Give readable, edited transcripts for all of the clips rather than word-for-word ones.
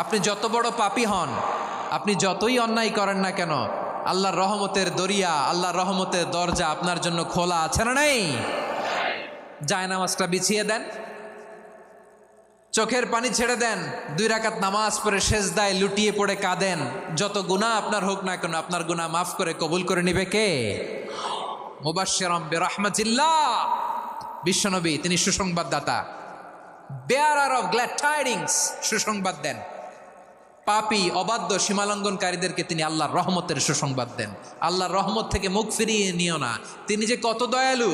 আপনি যত বড় পাপী হন, আপনি যতই অন্যায় করেন না কেন, আল্লাহর রহমতের দরিয়া, আল্লাহর রহমতের দরজা আপনার জন্য খোলা আছে না নেই? জায়নামাজটা বিছিয়ে দেন, চোখের পানি ছেড়ে দেন, 2 রাকাত নামাজ পড়ে সেজদায় লুটিয়ে পড়ে কাঁদেন। যত গুনাহ আপনার হোক না কেন, আপনার গুনাহ মাফ করে কবুল করে নিবে কে? মুবাশশিরাম বিরহমাতিল্লাহ, বিশ্বনবী তিনি সুসংবাদদাতা, বেয়ারার অফ গ্ল্যাড টাইডিংস, সুসংবাদ দেন। পাপী অবাধ্য সীমালঙ্ঘনকারীদেরকে তিনি আল্লাহর রহমতের সুসংবাদ দেন। আল্লাহর রহমত থেকে মুখ ফিরিয়ে নিও না। তিনি যে কত দয়ালু,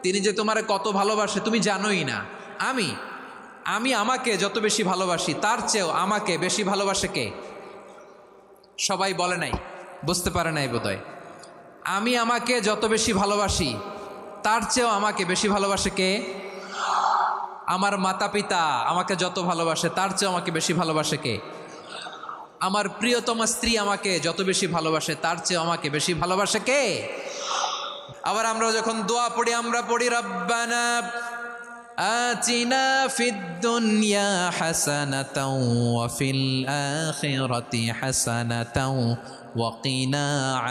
তিনি যে তোমারে কত ভালোবাসে তুমি জানোই না। আমি আমাকে যত বেশি ভালোবাসি তার চেয়েও আমাকে বেশি ভালোবাসে কে? সবাই বলে নাই, বুঝতে পারে নাই বোধহয়। আমি আমাকে যত বেশি ভালোবাসি তার চেয়েও আমাকে বেশি ভালোবাসে কে? আমার মাতা পিতা আমাকে যত ভালোবাসে তার চেয়েও আমাকে বেশি ভালোবাসে কে? আমার প্রিয়তমা স্ত্রী আমাকে যত বেশি ভালোবাসে তার চেয়েও আমাকে বেশি ভালোবাসে কে? আবার আমরা যখন দোয়া পড়ি, আমরা পড়ি রব্বানা আতিনা ফিদ দুনিয়া হাসানাতাও ওয়া ফিল আখিরাতি হাসানাতাও ওয়া কিনা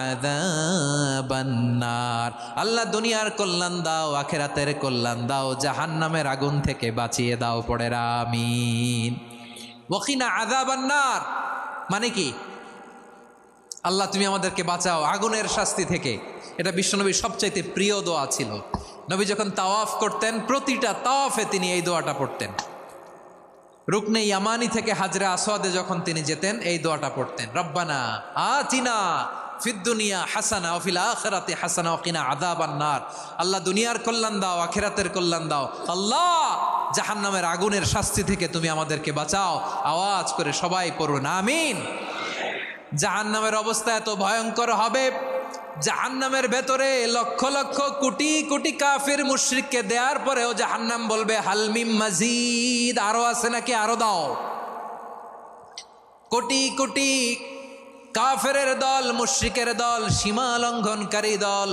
আযাবান নার। আল্লাহ দুনিয়ার কল্যাণ দাও, আখিরাতের কল্যাণ দাও, জাহান্নামের আগুন থেকে বাঁচিয়ে দাও। পড়ে আমিন। ওয়া কিনা আযাবান নার মানে কি? আল্লাহ তুমি আমাদেরকে বাঁচাও আগুনের শাস্তি থেকে। এটা বিশ্বনবীর সবচাইতে প্রিয় দোয়া ছিল। নবী যখন তাওয়াফ করতেন, প্রতিটা তাওয়াফে তিনি এই দোয়াটা পড়তেন। রুকনে ইয়ামানি থেকে হাজরে আসওয়াদে যখন তিনি যেতেন, এই দোয়াটা পড়তেন, রব্বানা আতিনা ফিদ দুনিয়া হাসানা ওয়া ফিল আখিরাতি হাসানা ওয়া কিনা আযাবান নার। আল্লাহ দুনিয়ার কল্যাণ দাও, আখিরাতের কল্যাণ দাও। আল্লাহ জাহান্নামের আগুনের শাস্তি থেকে তুমি আমাদেরকে বাঁচাও। আওয়াজ করে সবাই পড়ুন আমিন। জাহান্নামের অবস্থা এত ভয়ঙ্কর হবে, জাহান্নামের ভেতরে লক্ষ লক্ষ কোটি কোটি কাফির মুশরিককে দেওয়ার পরেও জাহান্নাম বলবে হালমিম মাজিদ, আরো আছে নাকি, আরো দাও। কোটি কোটি কাফেরের দল, মুশরিকের দল, সীমা লঙ্ঘনকারী দল,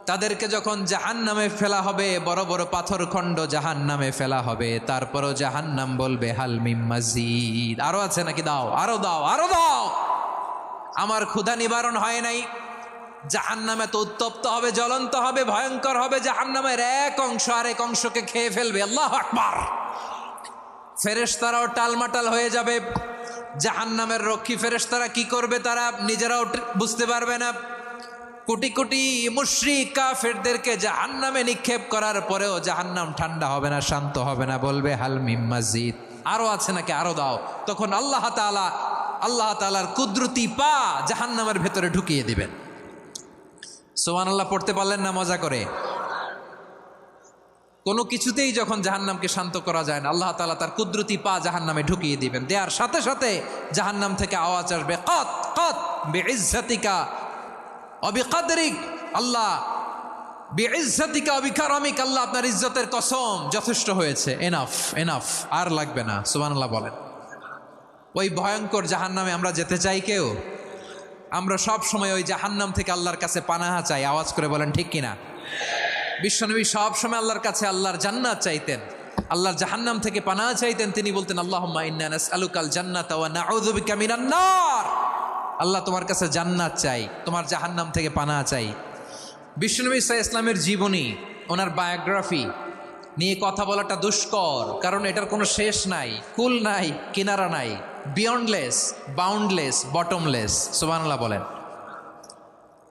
তাদেরকে যখন জাহান্নামে ফেলা হবে, বড় বড় পাথরখণ্ড জাহান্নামে ফেলা হবে, তারপরও জাহান্নাম বলবে হালমিম মাজিদ, আরো আছে নাকি, দাও, আরো দাও, আরো দাও। আমার ক্ষুধা নিবারণ হয় নাই। জাহান্নামে তো উত্তপ্ত হবে, জ্বলন্ত হবে, ভয়ঙ্কর হবে। জাহান্নামের এক অংশ আরেক অংশকে খেয়ে ফেলবে। আল্লাহু আকবার। ফেরেশতারাও টালমাটাল হয়ে যাবে। জাহান্নামের রক্ষী ফেরেশতারা কি করবে তারা নিজেরাও বুঝতে পারবে না। কোটি কোটি মুশরিক কাফেরদেরকে জাহান্নামে নিক্ষেপ করার পরেও জাহান্নাম ঠান্ডা হবে না, শান্ত হবে না, বলবে হাল মিম মাজিদ, আরো আছে নাকি, আরো দাও। তখন আল্লাহ তাআলার কুদরতি পা জাহান্নামের ভেতরে ঢুকিয়ে দিবেন। সুবহানাল্লাহ পড়তে পারলেন না মজা করে? কোনো কিছুতেই যখন জাহান্নামকে শান্ত করা যায় না, আল্লাহ তাআলা তার কুদরতি পা জাহান্নামে ঢুকিয়ে দিবেন। দেওয়ার সাথে সাথে জাহান্নাম থেকে আওয়াজ আসবে, কত কত বিইজ্জাতিকা ওয়া বিকদরিক, আল্লাহ বিইজ্জাতিকা ওয়া বিকারামিক, আল্লাহ আপনার ইজ্জতের কসম, যথেষ্ট হয়েছে, এনাফ এনাফ, আর লাগবে না। সুবহানাল্লাহ বলেন। ওই ভয়ঙ্কর জাহান্নামে আমরা যেতে চাই কেউ? আমরা সব সময় ওই জাহান্নাম থেকে আল্লাহর কাছে পানাহা চাই। আওয়াজ করে বলেন ঠিক কিনা? বিশ্বনবী সব সময় আল্লাহর কাছে আল্লাহর জান্নাত চাইতেন, আল্লাহর জাহান্নাম থেকে পানাহা চাইতেন। তিনি বলতেন আল্লাহুম্মা ইন্না নাসআলুকাল জান্নাতা ওয়া নাউযু বিকা মিনান নার। আল্লাহ তোমার কাছে জান্নাত চাই, তোমার জাহান্নাম থেকে পানাহা চাই। বিশ্বনবী সাল্লাল্লাহু আলাইহি ইসলামের জীবনী, ওনার বায়োগ্রাফি নিয়ে কথা বলাটা দুষ্কর, কারণ এটার কোনো শেষ নাই, কুল নাই, কিনারা নাই, বিয়ন্ডলেস, বাউন্ডলেস, বটমলেস। সুবহানাল্লাহ বলেন।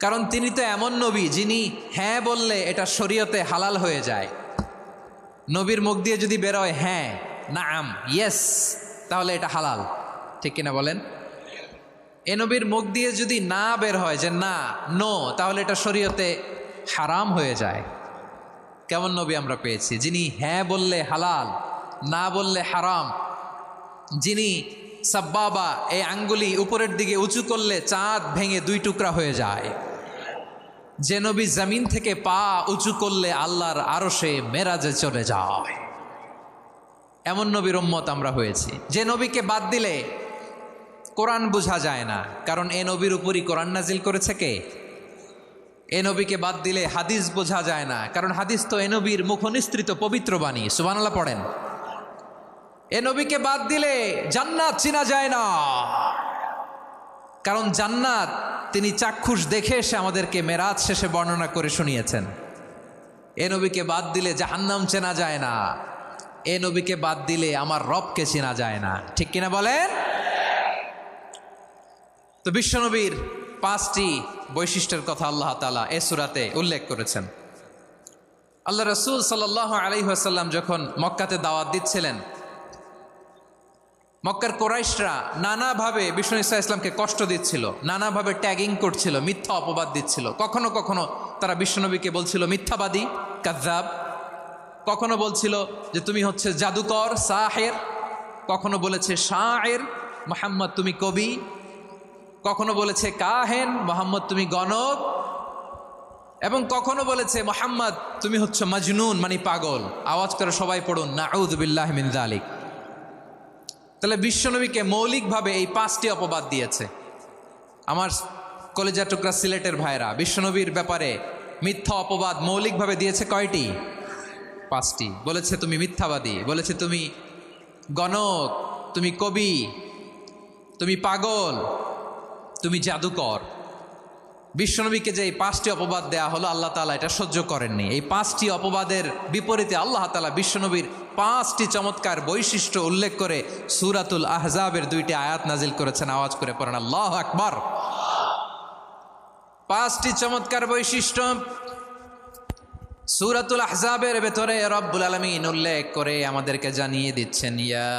কারণ তিনি তো এমন নবী যিনি হ্যাঁ বললে এটা শরীয়তে হালাল হয়ে যায়। নবীর মুখ দিয়ে যদি বেরোয় হ্যাঁ, নাম, ইয়েস, তাহলে এটা হালাল, ঠিক কিনা বলেন? এ নবীর মুখ দিয়ে যদি না বের হয় যে না, নো, তাহলে এটা শরীয়তে হারাম হয়ে যায়। কেমন নবী আমরা পেয়েছি, যিনি হ্যাঁ বললে হালাল, না বললে হারাম, যিনি সাব্বাবা, এই আঙ্গুলি উপরের দিকে উঁচু করলে চাঁদ ভেঙে 2 টুকরা হয়ে যায়, যে নবী জমিন থেকে পা উঁচু করলে আল্লাহর আরশে মেরাজে চলে যায়, এমন নবীর উম্মত আমরা হয়েছি। যে নবীকে বাদ দিলে কোরআন বোঝা যায় না, কারণ এ নবীর উপরই কোরআন নাজিল করেছে কে? এ নবীকে বাদ দিলে হাদিস বোঝা যায় না, কারণ হাদিস তো এ নবীর মুখনিসৃত পবিত্র বাণী। সুবহানাল্লাহ পড়েন। এ নবীকে বাদ দিলে জান্নাত চিনা যায় না, কারণ জান্নাত তিনি চাক্ষুষ দেখে এসে আমাদেরকে মেরাজ শেষে বর্ণনা করে শুনিয়েছেন। এ নবীকে বাদ দিলে জাহান্নাম চেনা যায় না, এ নবীকে বাদ দিলে আমার রবকে চেনা যায় না। ঠিক কিনা বলেন? তো বিশ্বনবীর 5টি বৈশিষ্ট্যের কথা আল্লাহ তাআলা এ সূরাতে উল্লেখ করেছেন। আল্লাহ রাসূল সাল্লাল্লাহু আলাইহি ওয়াসাল্লাম যখন মক্কাতে দাওয়াত দিচ্ছিলেন, মক্কার কোরাইশরা নানাভাবে বিষ্ণু ঈসা ইসলামকে কষ্ট দিচ্ছিল, নানাভাবে ট্যাগিং করছিল, মিথ্যা অপবাদ দিচ্ছিল। কখনো কখনো তারা বিশ্বনবীকে বলছিল মিথ্যাবাদী, কাযযাব। কখনো বলছিল যে তুমি হচ্ছে জাদুকর, সাহের। কখনো বলেছে শায়ের, মুহাম্মদ তুমি কবি। কখনো বলেছে কাহেন, মুহাম্মদ তুমি গণক। এবং কখনো বলেছে মুহাম্মদ তুমি হচ্ছে মাজনুন, মানে পাগল। আওয়াজ করে সবাই পড়ুন নাউযু বিল্লাহি মিন যালিক। তাহলে বিশ্বনবীকে মৌলিকভাবে এই 5টি অপবাদ দিয়েছে। আমার কলেজা টুকরা সিলেটের ভাইরা, বিশ্বনবীর ব্যাপারে মিথ্যা অপবাদ মৌলিকভাবে দিয়েছে কয়টি? 5টি। বলেছে তুমি মিথ্যাবাদী, বলেছে তুমি গণক, তুমি কবি, তুমি পাগল, তুমি জাদুকর। বিশ্বনবীকে যে এই 5টি অপবাদ দেয়া হলো, আল্লাহ তাআলা এটা সহ্য করেননি। এই 5টি অপবাদের বিপরীতে আল্লাহ তাআলা বিশ্বনবীর 5টি চমৎকার বৈশিষ্ট্য উল্লেখ করে সূরাতুল আহজাবের 2টি আয়াত নাজিল করেছেন। আওয়াজ করে পড়েন আল্লাহু আকবার। 5টি চমৎকার বৈশিষ্ট্য সূরাতুল আহজাবের ভেতরে রব্বুল আলামিন উল্লেখ করে আমাদেরকে জানিয়ে দিচ্ছেন, ইয়া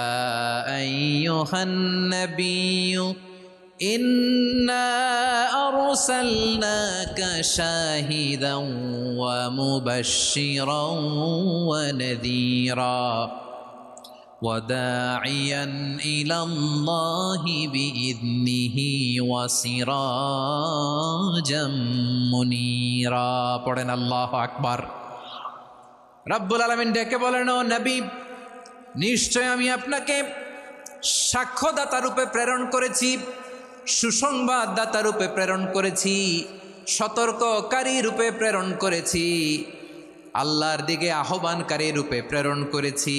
আইয়ুহান নাবিয়্যু ইন্না আরসালনাকা শাহিদান ওয়া মুবাশশিরান ওয়া নাযীরা ওয়া দাঈয়ান ইলাল্লাহি বিইذনিহি ওয়া সিরাজাম মুনীরা। পড়েন আল্লাহু আকবার। রব্বুল আলামিন ডেকে বলেন, ও নবী, নিশ্চয় আমি আপনাকে সাক্ষ্যদাতা রূপে প্রেরণ করেছি, সুসংবাদদাতা রূপে প্রেরণ করেছি, সতর্ককারী রূপে প্রেরণ করেছি, আল্লাহর দিকে আহ্বানকারী রূপে প্রেরণ করেছি,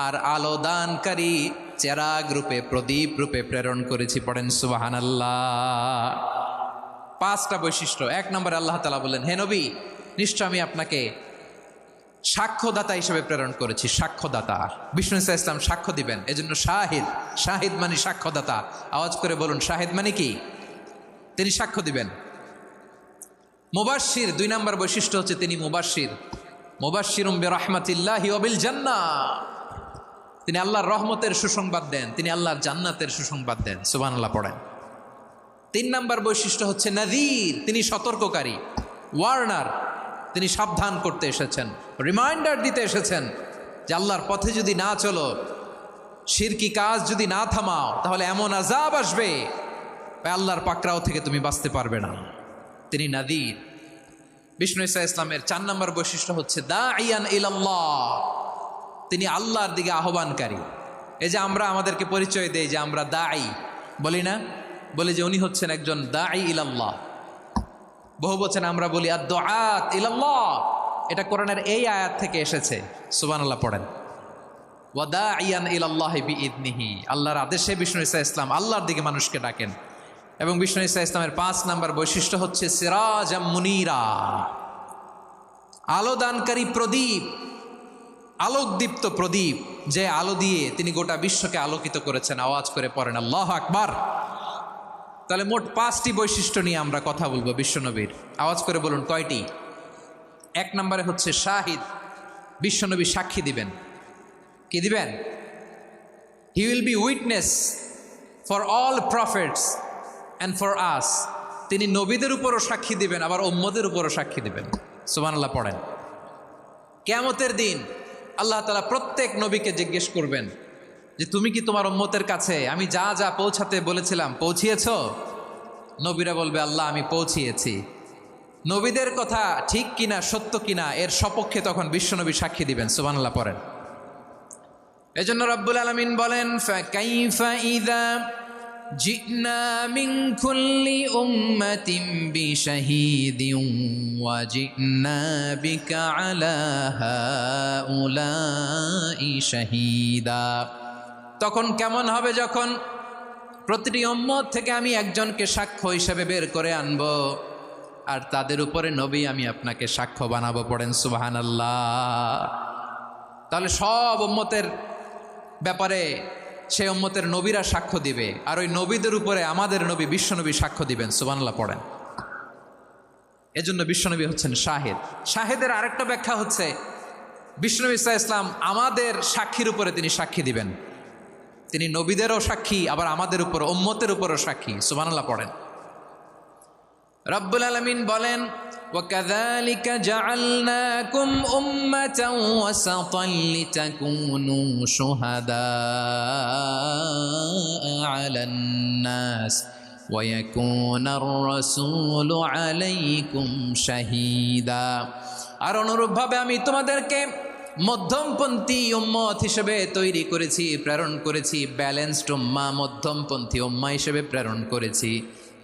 আর আলো দানকারী চেরাগ রূপে, প্রদীপ রূপে প্রেরণ করেছি। পড়েন সুবহানাল্লাহ। 5টা বৈশিষ্ট্য। 1 নম্বরে আল্লাহ তাআলা বললেন, হে নবী, নিশ্চয় আমি আপনাকে সাক্ষ্যদাতা হিসেবে প্রেরণ করেছি। সাক্ষ্যদাতা, বিষ্ণু ঈসা ইসলাম সাক্ষ্য দিবেন, এজন্য শাহিদ। শাহিদ মানে সাক্ষ্যদাতা। আওয়াজ করে বলুন, শাহিদ মানে কি? তিনি সাক্ষ্য দিবেন। মুবাশশির, 2 নম্বর বৈশিষ্ট্য হচ্ছে তিনি মুবাশশির। মুবাশশিরুম বিরহমাতিল্লাহি ওয়া বিল জান্নাহ। তিনি আল্লাহর রহমতের সুসংবাদ দেন, তিনি আল্লাহর জান্নাতের সুসংবাদ দেন। সুবহানাল্লাহ পড়েন। 3 নম্বর বৈশিষ্ট্য হচ্ছে নাযীর, তিনি সতর্ককারী, ওয়ার্নার। তিনি সাবধান করতে এসেছেন, রিমাইন্ডার দিতে এসেছেন যে আল্লাহর পথে যদি না চলো, শিরকি কাজ যদি না থামাও, তাহলে এমন আযাব আসবে আল্লাহর পাকড়াও থেকে তুমি বাঁচতে পারবে না। তিনি নাযীর। বিষ্ণু ঈসা ইসলামের 4 নম্বর বৈশিষ্ট্য হচ্ছে দাঈয়ান ইলাল্লাহ, তিনি আল্লাহর দিকে আহ্বানকারী। এই যে আমরা আমাদেরকে পরিচয় দেই যে আমরা দাঈ, বলি না? বলি যে উনি হচ্ছেন একজন দাঈ ইলাল্লাহ। বহু বচনে আমরা বলি আদ-দুআত ইলাল্লাহ। এটা কোরআনের এই আয়াত থেকে এসেছে। সুবহানাল্লাহ পড়েন। ওয়া দাঈয়ান ইলাল্লাহি বিইذনিহি, আল্লাহর আদেশে বিষ্ণু ঈসা ইসলাম আল্লাহর দিকে মানুষকে ডাকেন। এবং বিষ্ণু ঈসা ইসলামের 5 নম্বর বৈশিষ্ট্য হচ্ছে সিরাজাম মুনীরা, আলো দানকারী প্রদীপ, আলোকদীপ্ত প্রদীপ, যে আলো দিয়ে তিনি গোটা বিশ্বকে আলোকিত করেছেন। আওয়াজ করে পড়েন আল্লাহু আকবার। তাহলে মোট 5টি বৈশিষ্ট্য নিয়ে আমরা কথা বলবো বিশ্বনবীর। আওয়াজ করে বলুন কয়টি? 1 নম্বরে হচ্ছে শাহিদ, বিশ্বনবী সাক্ষী দিবেন। কি দিবেন? He will be witness for all prophets and for us. তিনি নবীদের উপরও সাক্ষী দিবেন, আবার উম্মতের উপরও সাক্ষী দিবেন। সুবহানাল্লাহ পড়েন। কিয়ামতের দিন আল্লাহ তাআলা প্রত্যেক নবীকে জিজ্ঞেস করবেন যে তুমি কি তোমার উম্মতের কাছে আমি যা যা পৌঁছাতে বলেছিলাম পৌঁছিয়েছ? নবীরা বলবে আল্লাহ আমি পৌঁছিয়েছি। নবীদের কথা ঠিক কিনা, সত্য কিনা, এর সপক্ষে তখন বিশ্বনবী সাক্ষী দিবেন। সুবহানাল্লাহ পড়েন। এজন্য রব্বুল আলামিন বলেন, ফাকাইফা ইযা জিনা মিন কুল্লি উম্মাতিন বিশাহীদিন ওয়া জিনা বিকা আলা হাউলাই শাহীদা। তখন কেমন হবে যখন প্রতিটি উম্মত থেকে আমি একজনকে সাক্ষ্য হিসেবে বের করে আনবো, আর তাদের উপরে নবী আমি আপনাকে সাক্ষ্য বানাবো। পড়েন সুবহানাল্লাহ। তাহলে সব উম্মতের ব্যাপারে সেই উম্মতের নবীরা সাক্ষ্য দিবে, আর ওই নবীদের উপরে আমাদের নবী বিশ্বনবী সাক্ষ্য দিবেন। সুবহানাল্লাহ পড়েন। এজন্য বিশ্বনবী হচ্ছেন শাহেদ। শাহেদের আরেকটা ব্যাখ্যা হচ্ছে বিশ্বনবী সাল্লাল্লাহু আলাইহি ওয়াসাল্লাম আমাদের সাক্ষীর উপরে তিনি সাক্ষী দিবেন। তিনি নবীদেরও সাক্ষী, আবার আমাদের উপর উম্মতের উপরও সাক্ষী। সুবহানাল্লাহ পড়েন। রব্বুল আলামিন বলেন, وَكَذَلِكَ جَعَلْنَاكُمْ أُمَّةً وَسَطًا لِتَكُونُوا شُهَدَاءَ عَلَى النَّاسِ وَيَكُونَ الرَّسُولُ عَلَيْكُمْ شَهِيدًا। আর অনুরূপভাবে আমি তোমাদেরকে মধ্যমপন্থী উম্মত হিসেবে তৈরি করেছি, প্রেরণ করেছি। ব্যালেন্সড উম্মাহ, মধ্যমপন্থী উম্মাহ হিসেবে প্রেরণ করেছি,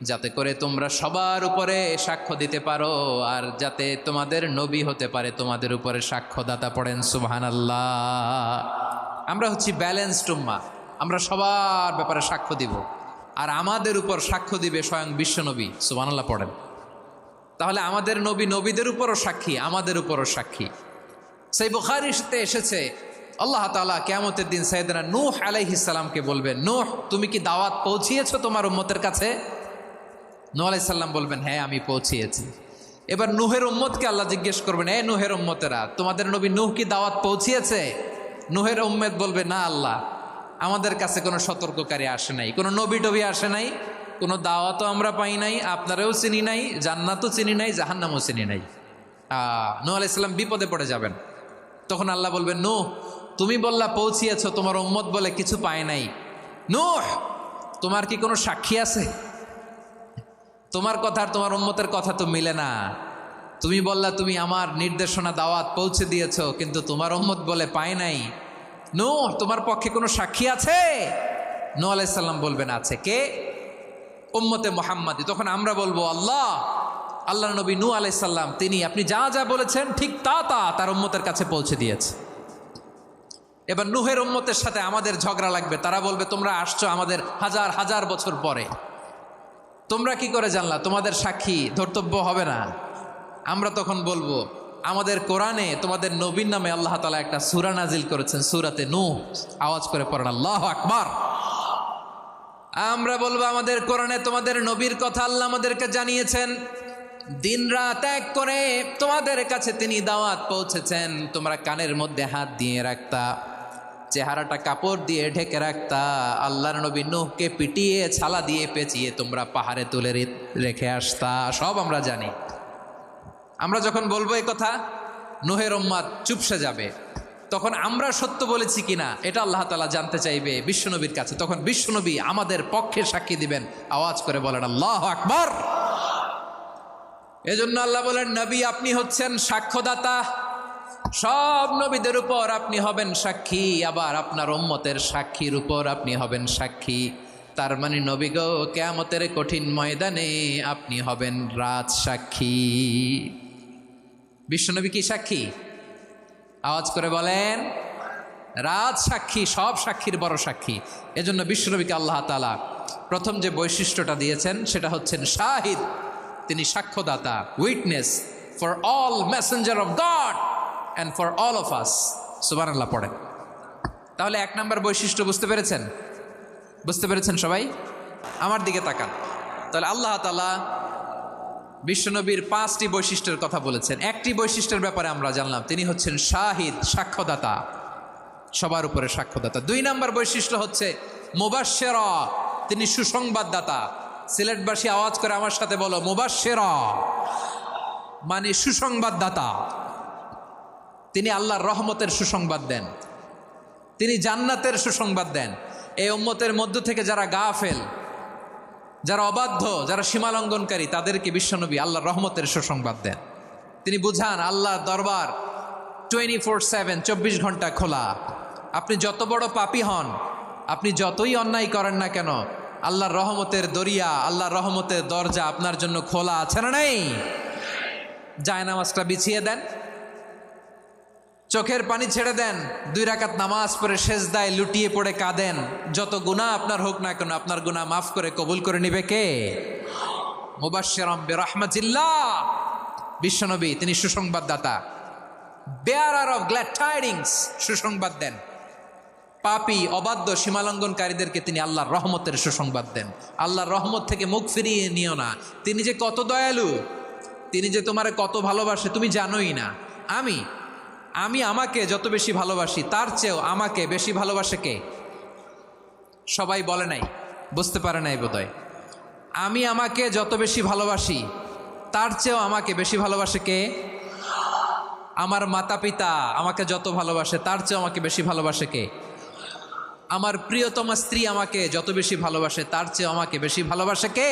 যাতে করে তোমরা সবার উপরে সাক্ষ্য দিতে পারো, আর যাতে তোমাদের নবী হতে পারে তোমাদের উপরে সাক্ষ্যদাতা। পড়েন সুবহানাল্লাহ। আমরা হচ্ছি ব্যালেন্সড উম্মাহ, আমরা সবার ব্যাপারে সাক্ষ্য দিব, আর আমাদের উপর সাক্ষ্য দিবে স্বয়ং বিশ্বনবী। সুবহানাল্লাহ পড়েন। তাহলে আমাদের নবী নবীদের উপরও সাক্ষী, আমাদের উপরও সাক্ষী। সেই বুখারীতে এসেছে আল্লাহ তাআলা কিয়ামতের দিন সাইয়েদনা নূহ আলাইহিস সালামকে বলবেন, নূহ তুমি কি দাওয়াত পৌঁছিয়েছো তোমার উম্মতের কাছে? নূহ আলাইহিস সালাম বলবেন, হ্যাঁ আমি পৌঁছিয়েছি। এবার নূহের উম্মতকে আল্লাহ জিজ্ঞেস করবেন, এ নূহের উম্মতেরা, তোমাদের নবী নূহ কি দাওয়াত পৌঁছিয়েছে? নূহের উম্মত বলবে, না আল্লাহ, আমাদের কাছে কোনো সতর্ককারী আসে নাই, কোনো নবী টবি আসে নাই, কোনো দাওয়াতও আমরা পাই নাই, আপনারাও চিনি নাই, জান্নাতও চিনি নাই, জাহান্নামও চিনি নাই। নূহ আলাইহিস সালাম বিপদে পড়ে যাবেন। তখন আল্লাহ বলবেন, নূহ তুমি বললা পৌঁছিয়েছ, তোমার উম্মত বলে কিছু পায় নাই। নূহ তোমার কি কোনো সাক্ষী আছে? তোমার কথা আর তোমার উম্মতের কথা তো মিলে না। তুমি বললা তুমি আমার নির্দেশনা দাওয়াত পৌঁছে দিয়েছ, কিন্তু তোমার উম্মত বলে পায় নাই। নূহ তোমার পক্ষে কোনো সাক্ষী আছে? নূহ আলাইহিস সালাম বলবেন, আছে। কে? উম্মতে মুহাম্মাদি। তখন আমরা বলবো, আল্লাহ নবী নূহ আলাইহিস সালাম তিনি আপনি যা যা বলেছেন ঠিক তা তার উম্মতের কাছে পৌঁছে দিয়েছে। এবার নূহের উম্মতের সাথে আমাদের ঝগড়া লাগবে। তারা বলবে, তোমরা আসছো আমাদের হাজার হাজার বছর পরে, তোমরা কি করে জানলা? তোমাদের সাক্ষী ধর্তব্য হবে না। আমরা তখন বলবো, আমাদের কোরআনে তোমাদের নবীর নামে আল্লাহ তাআলা একটা সূরা নাজিল করেছেন, সূরাতে নূহ। আওয়াজ করে পড়েন আল্লাহু আকবার। আমরা বলবো, আমাদের কোরআনে তোমাদের নবীর কথা আল্লাহ আমাদেরকে জানিয়েছেন, দিন রাত এক করে তোমাদের কাছে তিনি দাওয়াত পৌঁছেছেন। তোমরা কানের মধ্যে হাত দিয়ে রাখতা, চেহারাটা কাপড় দিয়ে ঢেকে রাখতা, আল্লাহর নবী নূহকে পিটিয়ে ছালা দিয়ে পেঁচিয়ে তোমরা পাহাড়ে তুলে রেখে আসতা। সব আমরা জানি। আমরা যখন বলবো এই কথা, নূহের উম্মত চুপসে যাবে। তখন আমরা সত্য বলেছি কিনা এটা আল্লাহ তাআলা জানতে চাইবে বিশ্বনবীর কাছে। তখন বিশ্বনবী আমাদের পক্ষে সাক্ষী দিবেন। আওয়াজ করে বলেন আল্লাহু আকবার। এজন্য আল্লাহ বলেন, নবী আপনি হচ্ছেন সাক্ষ্যদাতা, সব নবীদের উপর আপনি হবেন সাক্ষী, আবার আপনার উম্মতের সাক্ষীর উপর আপনি হবেন সাক্ষী। তার মানে নবী গো, কিয়ামতের কঠিন ময়দানে আপনি হবেন রাজ সাক্ষী। বিশ্বনবী কি সাক্ষী? আওয়াজ করে বলেন, রাজ সাক্ষী, সব সাক্ষীর বড় সাক্ষী। এজন্য বিশ্বনবীকে আল্লাহ তাআলা প্রথম যে বৈশিষ্ট্যটা দিয়েছেন সেটা হচ্ছেন শাহিদ। তিনি সাক্ষ্যদাতা, witness for all messenger of God and for all of us. সুবহানাল্লাহ পড়েন। তাহলে এক নাম্বার বৈশিষ্ট্য বুঝতে পেরেছেন? বুঝতে পেরেছেন সবাই? আমার দিকে তাকান। তাহলে আল্লাহ তাআলা বিশ্বনবীর 5টি বৈশিষ্ট্যের কথা বলেছেন। একটি বৈশিষ্ট্যের ব্যাপারে আমরা জানলাম, তিনি হচ্ছেন শাহিদ, সাক্ষ্যদাতা, সবার উপরে সাক্ষ্যদাতা। 2 নাম্বার বৈশিষ্ট্য হচ্ছে মুবাশশিরা, তিনি সুসংবাদদাতা। সিলেটবাসী আওয়াজ করে আমার সাথে বলো, মুবাশশিরা মানে সুসংবাদদাতা। তিনি আল্লাহর রহমতের সুসংবাদ দেন, তিনি জান্নাতের সুসংবাদ দেন। এই উম্মতের মধ্য থেকে যারা গাফেল, যারা অবাধ্য, যারা সীমালঙ্ঘনকারী, তাদেরকে বিশ্বনবী আল্লাহর রহমতের সুসংবাদ দেন। তিনি বুঝান আল্লাহর দরবার 24/7, 24 ঘন্টা খোলা। আপনি যত বড় পাপী হন, আপনি যতই অন্যায় করেন না কেন, আল্লাহর রহমতের দরিয়া, আল্লাহর রহমতের দরজা আপনার জন্য খোলা আছে না নেই? জায়নামাজটা বিছিয়ে দেন, চোখের পানি ছেড়ে দেন, 2 রাকাত নামাজ পড়ে সেজদায় লুটিয়ে পড়ে কাঁদেন, যত গুনাহ আপনার হোক না কেন আপনার গুনাহ মাফ করে কবুল করে নিবে কে? মুবাশশিরাম বিরহমাতিল্লাহ, বিশ্বনবী তিনি সুসংবাদদাতা, বেয়ারার অফ গ্ল্যাড টাইডিংস, সুসংবাদ দেন। পাপী অবাধ্য সীমালঙ্ঘনকারীদেরকে তিনি আল্লাহর রহমতের সুসংবাদ দেন। আল্লাহর রহমত থেকে মুখ ফিরিয়ে নিও না। তিনি যে কত দয়ালু, তিনি যে তোমারে কত ভালোবাসে তুমি জানোই না। আমি আমাকে যত বেশি ভালোবাসি তার চেয়েও আমাকে বেশি ভালোবাসে কে? সবাই বলে নাই, বুঝতে পারে নাই বোধহয়। আমি আমাকে যত বেশি ভালোবাসি তার চেয়েও আমাকে বেশি ভালোবাসে কে? আমার মাতা পিতা আমাকে যত ভালোবাসে তার চেয়েও আমাকে বেশি ভালোবাসে কে? আমার প্রিয়তমা স্ত্রী আমাকে যত বেশি ভালোবাসে তার চেয়েও আমাকে বেশি ভালোবাসে কে?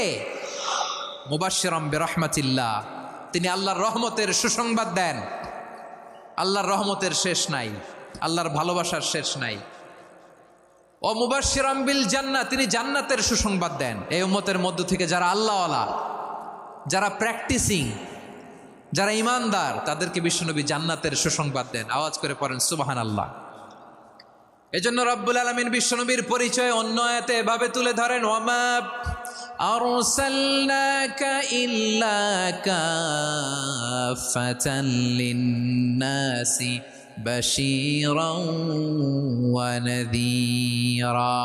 মুবাশশিরাম বিরহমাতিল্লাহ, তিনি আল্লাহর রহমতের সুসংবাদ দেন। আল্লাহর রহমতের শেষ নাই, আল্লাহর ভালোবাসার শেষ নাই। ও মুবাশশিরাম বিল জান্নাহ, তিনি জান্নাতের সুসংবাদ দেন। এই উম্মতের মধ্য থেকে যারা আল্লাহওয়ালা, যারা প্র্যাকটিসিং, যারা ইমানদার, তাদেরকে বিশ্বনবী জান্নাতের সুসংবাদ দেন। আওয়াজ করে পড়েন সুবহানাল্লাহ। এজন্য রব্বুল আলামিন বিশ্বনবীর পরিচয় অন্য আয়াতে এভাবে তুলে ধরেন, ওয়ামা আরসালনাকা ইল্লা কাফাতান লিন্নাসি বাশীরাও ওয়া নাযীরা।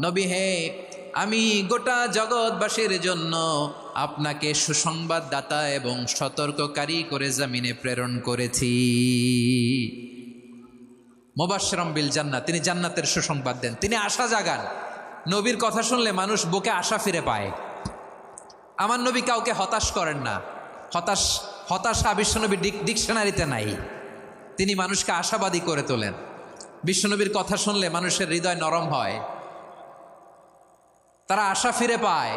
নবী হে, আমি গোটা জগৎবাসীর জন্য আপনাকে সুসংবাদদাতা এবং সতর্ককারী করে জমিনে প্রেরণ করেছি। মুবাশশিরাম বিল জান্নাহ, তিনি জান্নাতের সুসংবাদ দেন, তিনি আশা জাগান। নবীর কথা শুনলে মানুষ বুকে আশা ফিরে পায়। আমার নবী কাউকে হতাশ করেন না। হতাশা বিশ্বনবীর ডিকশনারিতে নাই। তিনি মানুষকে আশাবাদী করে তোলেন। বিশ্বনবীর কথা শুনলে মানুষের হৃদয় নরম হয়, তারা আশা ফিরে পায়।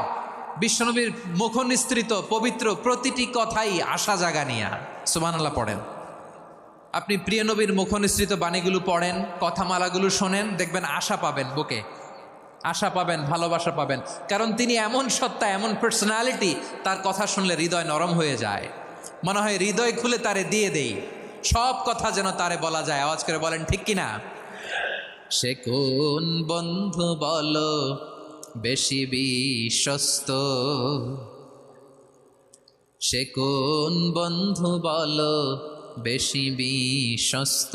বিশ্বনবীর মুখ নিঃসৃত পবিত্র প্রতিটি কথাই আশা জাগানিয়া। সুবহানাল্লাহ পড়েন। আপনি প্রিয় নবীর মুখ নিঃসৃত বাণীগুলো পড়েন, কথামালাগুলো শোনেন, দেখবেন আশা পাবেন, বুকে আশা পাবেন, ভালোবাসা পাবেন। কারণ তিনি এমন সত্তা, এমন পার্সোনালিটি, তার কথা শুনলে হৃদয় নরম হয়ে যায়। মনে হয় হৃদয় খুলে তারে দিয়ে দেই, সব কথা যেন তারে বলা যায়। আওয়াজ করে বলেন ঠিক কিনা? সে কোন বন্ধু বলো বেশি বিশ্বস্ত, সে কোন বন্ধু বলো বেশি বিশ্বস্ত,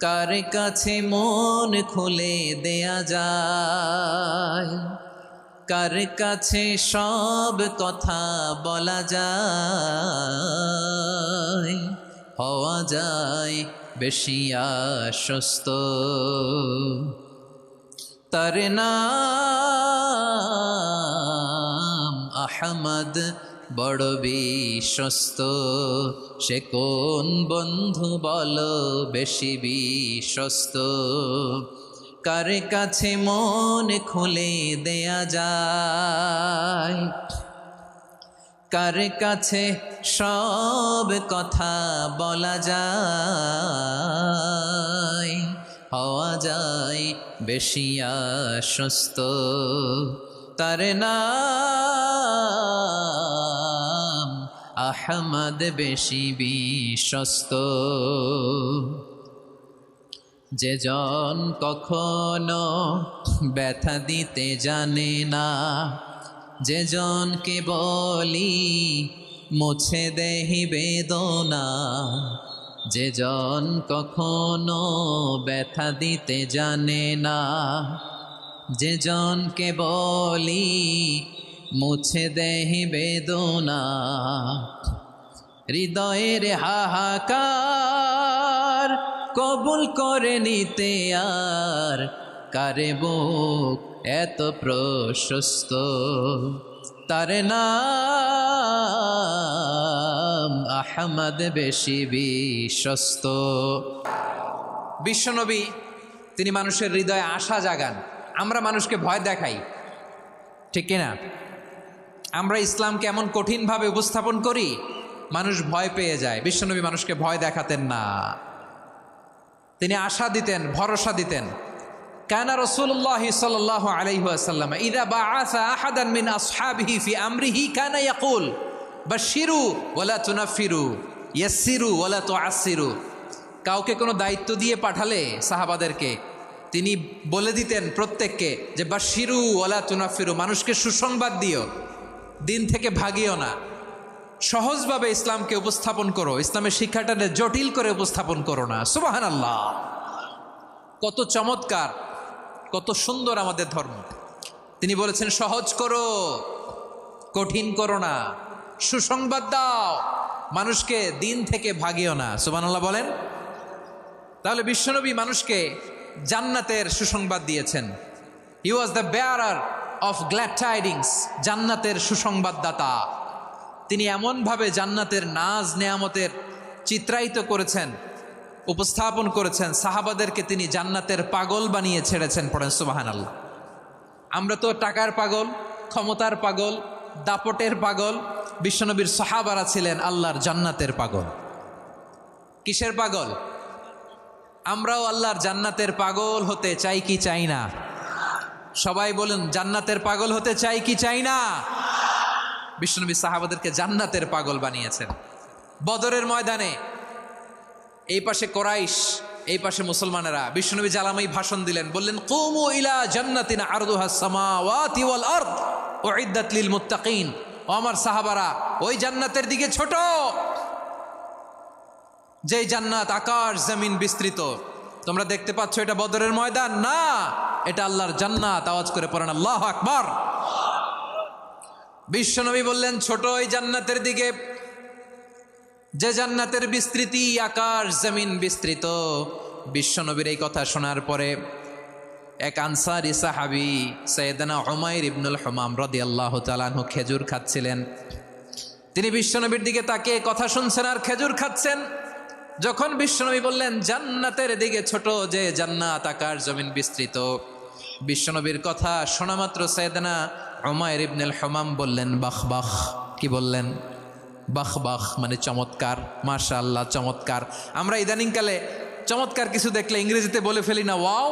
কার কাছে মন খুলে দেয়া যায়, কার কাছে সব কথা বলা যায়, হওয়া যায় বেশি আশ্বস্ত। তার নাম আহমদ, বড় বিশ্বস্ত। সে কোন বন্ধু বলো বেশি বিশ্বস্ত, কার কাছে মন খুলে দেয়া যায়, কার কাছে সব কথা বলা যায়, হওয়া যায় বেশি আশ্বস্ত। তার নাম আহমদ, বেশি বিশ্বস্ত। যে জন কখনো ব্যথা দিতে জানে না, যে জনকে বলি মুছে দেহি বেদনা, যে জন কখনো ব্যথা দিতে জানে না, যে জনকে বলি মুছে দেহি বেদনা, হৃদয়ের হাহাকার কবুল করে নিতে আর কারে বুক এত প্রশস্ত। তার নাম আহমদ, বেশি বিশ্বস্ত। বিশ্বনবী তিনি মানুষের হৃদয়ে আশা জাগান। আমরা মানুষকে ভয় দেখাই, ঠিক কিনা? আমরা ইসলামকে এমন কঠিনভাবে উপস্থাপন করি, মানুষ ভয় পেয়ে যায়। বিশ্বনবী মানুষকে ভয় দেখাতেন না, তিনি আশা দিতেন, ভরসা দিতেন। কানা রাসূলুল্লাহ সাল্লাল্লাহু আলাইহি ওয়াসাল্লাম ইযা বাআসা আহাদান মিন আসহাবিহি ফি আমরিহি কানা ইয়াকুল বাশশিরু ওয়ালা তুনাফিরু, ইয়াসসিরু ওয়ালা তুআসসিরু। কাউকে কোনো দায়িত্ব দিয়ে পাঠালে সাহাবাদেরকে তিনি বলে দিতেন প্রত্যেককে যে বাশিরু ওয়ালা তুনাফিরু, মানুষকে সুসংবাদ দিও, দিন থেকে ভাগিও না, সহজভাবে ইসলামকে উপস্থাপন করো, ইসলামের শিক্ষাটাকে জটিল করে উপস্থাপন করো না। সুবহানাল্লাহ, কত চমৎকার, কত সুন্দর আমাদের ধর্ম। তিনি বলেছেন সহজ করো, কঠিন করো না, সুসংবাদ দাও, মানুষকে দিন থেকে ভাগিও না। সুবহানাল্লাহ বলেন। তাহলে বিশ্বনবী মানুষকে জান্নাতের সুসংবাদ দিয়েছেন। He was the bearer of glad tidings, জান্নাতের সুসংবাদদাতা। তিনি এমনভাবে জান্নাতের নাজ নেয়ামতের চিত্রায়িত করেছেন, উপস্থাপন করেছেন, সাহাবাদেরকে তিনি জান্নাতের পাগল বানিয়ে ছেড়েছেন। পড়েন সুবহানাল্লাহ। আমরা তো টাকার পাগল, ক্ষমতার পাগল, দাপটের পাগল। বিশ্বনবীর সাহাবারা ছিলেন আল্লাহর জান্নাতের পাগল। কিসের পাগল? আমরাও আল্লাহর জান্নাতের পাগল হতে চাই কি চাই না? সবাই বলুন, জান্নাতের পাগল হতে চাই কি চাই না? বিশ্বনবী সাহাবাদেরকে জান্নাতের পাগল বানিয়েছেন। বদরের ময়দানে এই পাশে কোরাইশ, এই পাশে মুসলমানেরা। বিশ্বনবী জালামাই ভাষণ দিলেন, বললেন কুমু ইলা জান্নাতিন আরদুহাস সামাওয়াতি ওয়াল আরদ উইদ্দাত লিল মুত্তাকিন। ও আমার সাহাবারা, ওই জান্নাতের দিকে ছোট, যেই জান্নাত আকাশ জমিন বিস্তৃত। তোমরা দেখতে পাচ্ছ এটা বদরের ময়দান না, এটা আল্লাহর জান্নাত। আওয়াজ করে পড়েন আল্লাহু আকবার। বিশ্বনবী বললেন ছোট ওই জান্নাতের দিকে, যে জান্নাতের বিস্তৃতি আকাশ জমিন বিস্তৃত। বিশ্বনবীর এই কথা শোনার পরে এক আনসারী সাহাবী সাইয়েদনা উমাইর ইবনুল হুমাম রাদিয়াল্লাহু তাআলা আনহু খেজুর খাচ্ছিলেন। তিনি বিশ্বনবীর দিকে তাকিয়ে কথা শুনছেন আর খেজুর খাচ্ছেন। যখন বিশ্বনবী বললেন জান্নাতের দিকে ছোট, যে জান্নাত আকাশ জমিন বিস্তৃত, বিশ্বনবীর কথা শোনা মাত্র সাইয়েদনা উমাইর ইবনুল হুমাম বললেন বাখ বাখ। কি বললেন? বাখ বাখ মানে চমৎকার, মাশাআল্লাহ চমৎকার। আমরা ইদানিংকালে চমৎকার কিছু দেখলে ইংরেজিতে বলে ফেলি না ওয়াও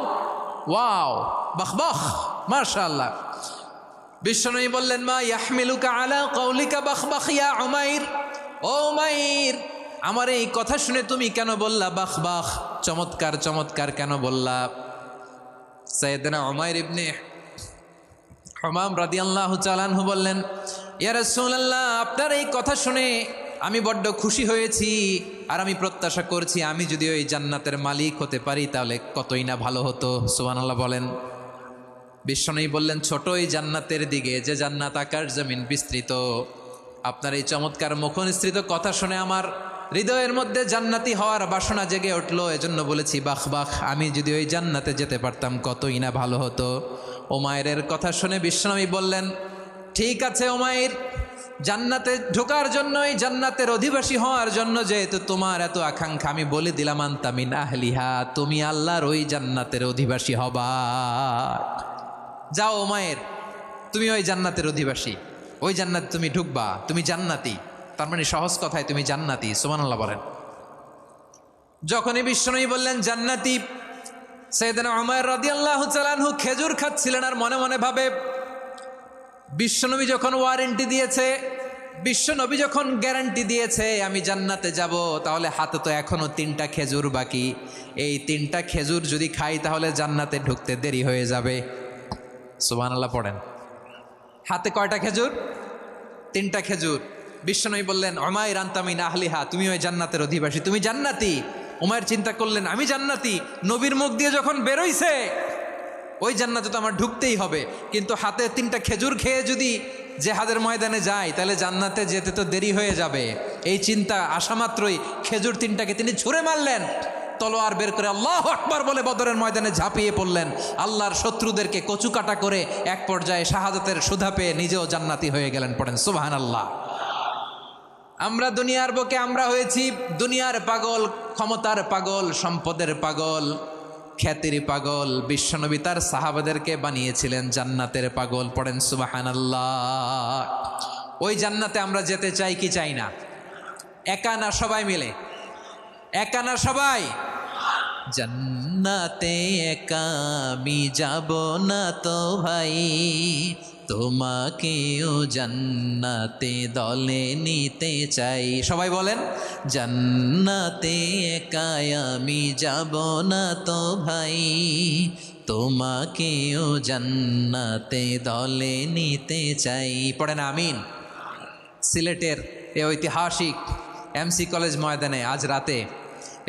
ওয়াও, বাখ বাখ, মাশাআল্লাহ। বিশ্বনবী বললেন মা ইয়াহমিলুকা আলা কওলিকা বাখ বাখ ইয়া উমাইর। ও উমাইর, আমার এই কথা শুনে তুমি কেন বললা বাখ বাখ, চমৎকার চমৎকার কেন বললা? সাইয়েদনা উমাইর ইবনে হুমাম রাদিয়াল্লাহু তাআলা আনহু বললেন ইয়া রাসূলুল্লাহ, আপনার এই কথা শুনে আমি বড্ড খুশি হয়েছি, আর আমি প্রত্যাশা করছি আমি যদি ওই জান্নাতের মালিক হতে পারি তাহলে কতই না ভালো হতো। সুবহানাল্লাহ বলেন। বিশ্বনবী বললেন ছোট ওই জান্নাতের দিকে, যে জান্নাত আকাশ জমিন বিস্তৃত। আপনার এই চমৎকার মুখনিসৃত কথা শুনে আমার হৃদয়ের মধ্যে জান্নাতি হওয়ার বাসনা জেগে উঠলো, এজন্য বলেছি বাখ বাখ, আমি যদি ওই জান্নাতে যেতে পারতাম কতই না ভালো হতো। উমাইরের কথা শুনে বিশ্বনবী বললেন ঠিক আছে উমাইর, জান্নাতে ঢোকার জন্য, এই জান্নাতের অধিবাসী হওয়ার জন্য যেহেতু তোমার এত আকাঙ্ক্ষা, আমি বলে দিলাম আনতা মিন আহলিহা, তুমি আল্লাহর ওই জান্নাতের অধিবাসী হবা। যাও উমাইর, তুমি ওই জান্নাতের অধিবাসী, ওই জান্নাতে তুমি ঢুকবা, তুমি জান্নাতি। তার মানে সহজ কথায় তুমি জান্নাতি। সুবহানাল্লাহ বলেন। যখনই বিশ্বনবী বললেন জান্নাতি, সাইয়েদনা উমাইর রাদিয়াল্লাহু তাআলা আনহু খেজুর খাচ্ছিলেন আর মনে মনে ভাবে বিশ্বনবী যখন ওয়ারেন্টি দিয়েছে, বিশ্বনবী যখন গ্যারান্টি দিয়েছে আমি জান্নাতে যাব, তাহলে হাতে তো এখনো 3টা খেজুর বাকি। এই 3টা খেজুর যদি খাই তাহলে জান্নাতে ঢুকতে দেরি হয়ে যাবে। সুবহানাল্লাহ পড়েন। হাতে কয়টা খেজুর? 3টা খেজুর। বিশ্বনবী বললেন উমাইর আনতা মিন আহলিহা, তুমি ওই জান্নাতের অধিবাসী, তুমি জান্নাতি। উমাইর চিন্তা করলেন আমি জান্নাতি, নবীর মুখ দিয়ে যখন বেরোইছে ওই জান্নাতে তো আমার ঢুকতেই হবে, কিন্তু হাতে 3টা খেজুর খেয়ে যদি জেহাদের ময়দানে যাই তাহলে জান্নাতে যেতে তো দেরি হয়ে যাবে। এই চিন্তা আসা মাত্রই খেজুর 3টাকে তিনি ছুঁড়ে মারলেন, তলোয়ার বের করে আল্লাহু আকবার বলে বদরের ময়দানে ঝাঁপিয়ে পড়লেন। আল্লাহর শত্রুদেরকে কচুকাটা করে এক পর্যায়ে শাহাদাতের সুধা পেয়ে নিজেও জান্নাতি হয়ে গেলেন। পড়েন সুবহানাল্লাহ। আমরা দুনিয়ার বুকে আমরা হয়েছি দুনিয়ার পাগল, ক্ষমতার পাগল, সম্পদের পাগল, খ্যাতির পাগল। বিশ্বনবী তার সাহাবাদেরকে বানিয়েছিলেন জান্নাতের পাগল। পড়েন সুবহানাল্লাহ। ওই জান্নাতে আমরা যেতে চাই কি চাই না? একা না সবাই মিলে? একা না সবাই? জান্নাতে একা আমি যাব না তো ভাই, তোমাকেও জান্নাতে দলে নিতে চাই। সবাই বলেন, জান্নাতে একাই আমি যাব না তো ভাই, তোমাকেও জান্নাতে দলে নিতে চাই। পড়েন আমিন। সিলেটের এ ঐতিহাসিক এমসি কলেজ ময়দানে আজ রাতে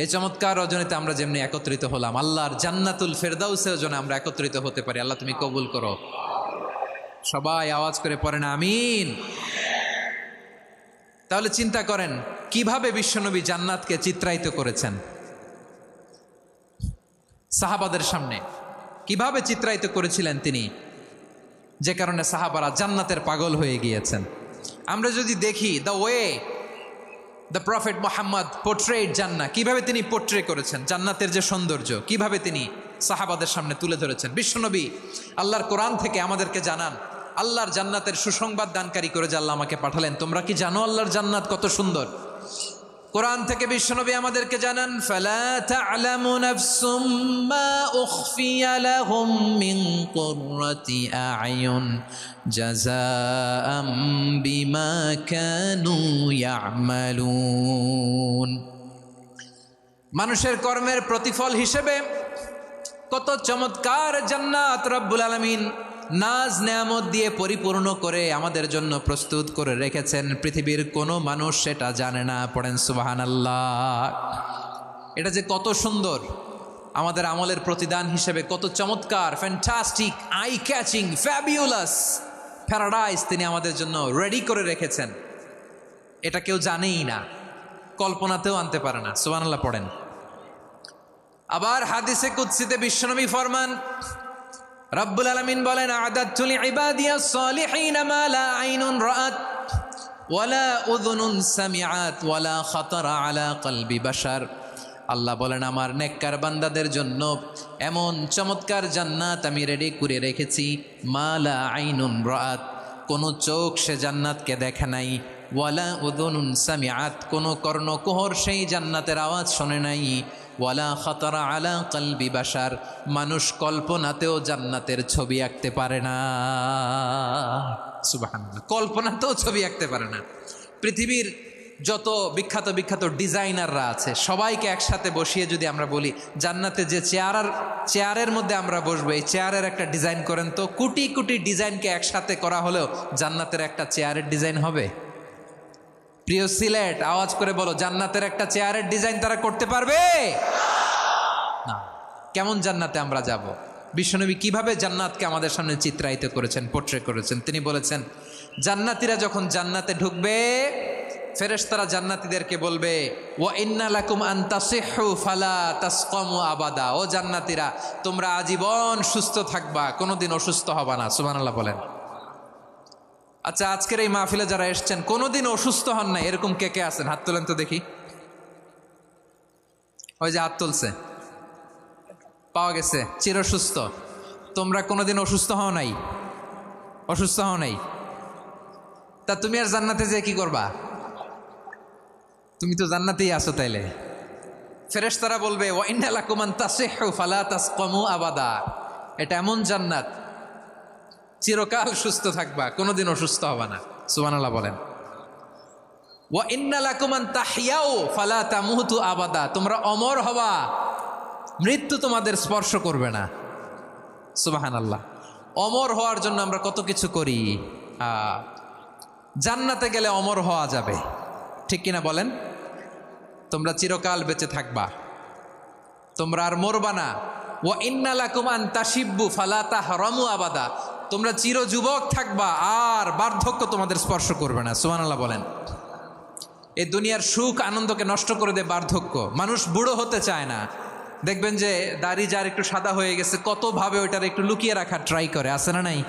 এই চমৎকার রজনীতে আমরা যেমনি একত্রিত হলাম, আল্লাহর জান্নাতুল ফেরদাউসের জন্য আমরা একত্রিত হতে পারি। আল্লাহ তুমি কবুল করো। সবাই আওয়াজ করে পড়েন আমিন। তাহলে চিন্তা করেন কিভাবে বিশ্বনবী জান্নাতকে চিত্রায়িত করেছেন সাহাবাদের সামনে, কিভাবে চিত্রায়িত করেছিলেন তিনি, যে কারণে সাহাবারা জান্নাতের পাগল হয়ে গিয়েছেন। আমরা যদি দেখি the way the prophet Mohammad portrait জান্নাত, কিভাবে তিনি পোর্ট্রে করেছেন জান্নাতের যে সৌন্দর্য, কিভাবে তিনি সাহাবাদের সামনে তুলে ধরেছেন। বিশ্বনবী আল্লাহর কোরআন থেকে আমাদেরকে জানান আল্লাহর জান্নাতের সুসংবাদ দানকারী করে যে আল্লাহ আমাকে পাঠালেন। তোমরা কি জানো আল্লাহর জান্নাত কত সুন্দর? কোরআন থেকে বিশ্বনবী আমাদেরকে জানান, ফালা তা'লামু নাফসুম মা উখফিয়া লাহুম মিন কুররাতি আ'য়ুন জাযাআম বিমা কানু ইয়া'মালুন। মানুষের কর্মের প্রতিফল হিসেবে কত চমৎকার জান্নাত রব্বুল আলামিন নাজ নেয়ামত দিয়ে পরিপূর্ণ করে আমাদের জন্য প্রস্তুত করে রেখেছেন। পৃথিবীর কোনো মানুষ সেটা জানে না। পড়েন সুবহানাল্লাহ। এটা যে কত সুন্দর, আমাদের আমলের প্রতিদান হিসেবে কত চমৎকার, fantastic, eye catching, fabulous paradise তিনি আমাদের জন্য রেডি করে রেখেছেন। এটা কেউ জানেই না, কল্পনাতেও আনতে পারে না। সুবহানাল্লাহ পড়েন। আবার হাদিসে কুদসিতে বিশ্বনবী ফরমান, রব্বুল আলামিন বলেন, আ'দাতু লিইবাদিয়াস সালিহিনা মা লা আইনুন রাআত ওয়ালা উযুনুন সামিআত ওয়ালা খাতারা আলা কলবি বাশার। আল্লাহ বলেন, আমার নেককার বান্দাদের জন্য এমন চমৎকার জান্নাত আমি রেডি করে রেখেছি, মা লা আইনুন রাআত, কোনো চোখ সে জান্নাতকে দেখে নাই, ওয়ালা উযুনুন সামিআত, কোনো কর্ণকুহর সেই জান্নাতের আওয়াজ শোনে নাই, ওয়ালা খাতারা আলা কলবি বাশার, মানুষ কল্পনাতেও জান্নাতের ছবি আঁকতে পারে না। সুবহানাল্লাহ, কল্পনাতেও ছবি আঁকতে পারে না। পৃথিবীর যত বিখ্যাত বিখ্যাত ডিজাইনাররা আছে সবাইকে একসাথে বসিয়ে যদি আমরা বলি জান্নাতে যে চেয়ারের মধ্যে আমরা বসবো, এই চেয়ারের একটা ডিজাইন করেন তো, কোটি কোটি ডিজাইনকে একসাথে করা হলেও জান্নাতের একটা চেয়ারের ডিজাইন হবে? প্রিয় সিলেট, আওয়াজ করে বলো, জান্নাতের একটা চেয়ারের ডিজাইন তারা করতে পারবে না। কেমন জান্নাতে আমরা যাব? বিশ্বনবী কিভাবে জান্নাতকে আমাদের সামনে চিত্রায়িত করেছেন, পোর্ট্রে করেছেন। তিনি বলেছেন, জান্নাতীরা যখন জান্নাতে ঢুকবে, ফেরেশতারা জান্নাতীদেরকে বলবে, ওয়া ইন্না লাকুম আন তাসিহু ফালা তাসকামু আবাদা। ও জান্নাতীরা, তোমরা আজীবন সুস্থ থাকবা, কোনোদিন অসুস্থ হবা না। সুবহানাল্লাহ বলেন। আচ্ছা, আজকের এই মাহফিলে যারা এসছেন কোনোদিন অসুস্থ হন নাই, এরকম কে কে আছেন? হাত তোলেন তো দেখি। ওই যে হাত তুলছে, পাওয়া গেছে, চিরসুস্থ। তোমরা কোনোদিন অসুস্থ হও নাই? অসুস্থ হও নাই? তা তুমি আর জান্নাতে যে কি করবা? তুমি তো জান্নাতেই আছো। তাইলে ফেরেশতারা বলবে, ওয়া ইন্না লাকুম আন তাসিহু ফালা তাসকামু আবাদা। এটা এমন জান্নাত, চিরকাল সুস্থ থাকবা, কোনোদিন অসুস্থ হবা না। সুবহানাল্লাহ বলেন। ওয়া ইন্না লাকুম আন তাহইয়াউ ফালা তামুতু আবাদা। তোমরা অমর হবা, মৃত্যু তোমাদের স্পর্শ করবে না। সুবহানাল্লাহ। অমর হওয়ার জন্য আমরা কত কিছু করি। জান্নাতে গেলে অমর হওয়া যাবে, ঠিক কিনা বলেন? তোমরা চিরকাল বেঁচে থাকবা, তোমরা আর মরবা না। ওয়া ইন্না লাকুম আন তাশিব্বু ফালা তাহরামু আবাদা। তোমরা চির যুবক থাকবা, আর বার্ধক্য তোমাদের স্পর্শ করবে না। সুবহানাল্লাহ বলেন। এই দুনিয়ার সুখ আনন্দকে নষ্ট করে দেয় বার্ধক্য। মানুষ বুড়ো হতে চায় না। দেখবেন যে দাড়ি যার একটু সাদা হয়ে গেছে, কতভাবে ওইটার একটু লুকিয়ে রাখার ট্রাই করে, আছে না নাই?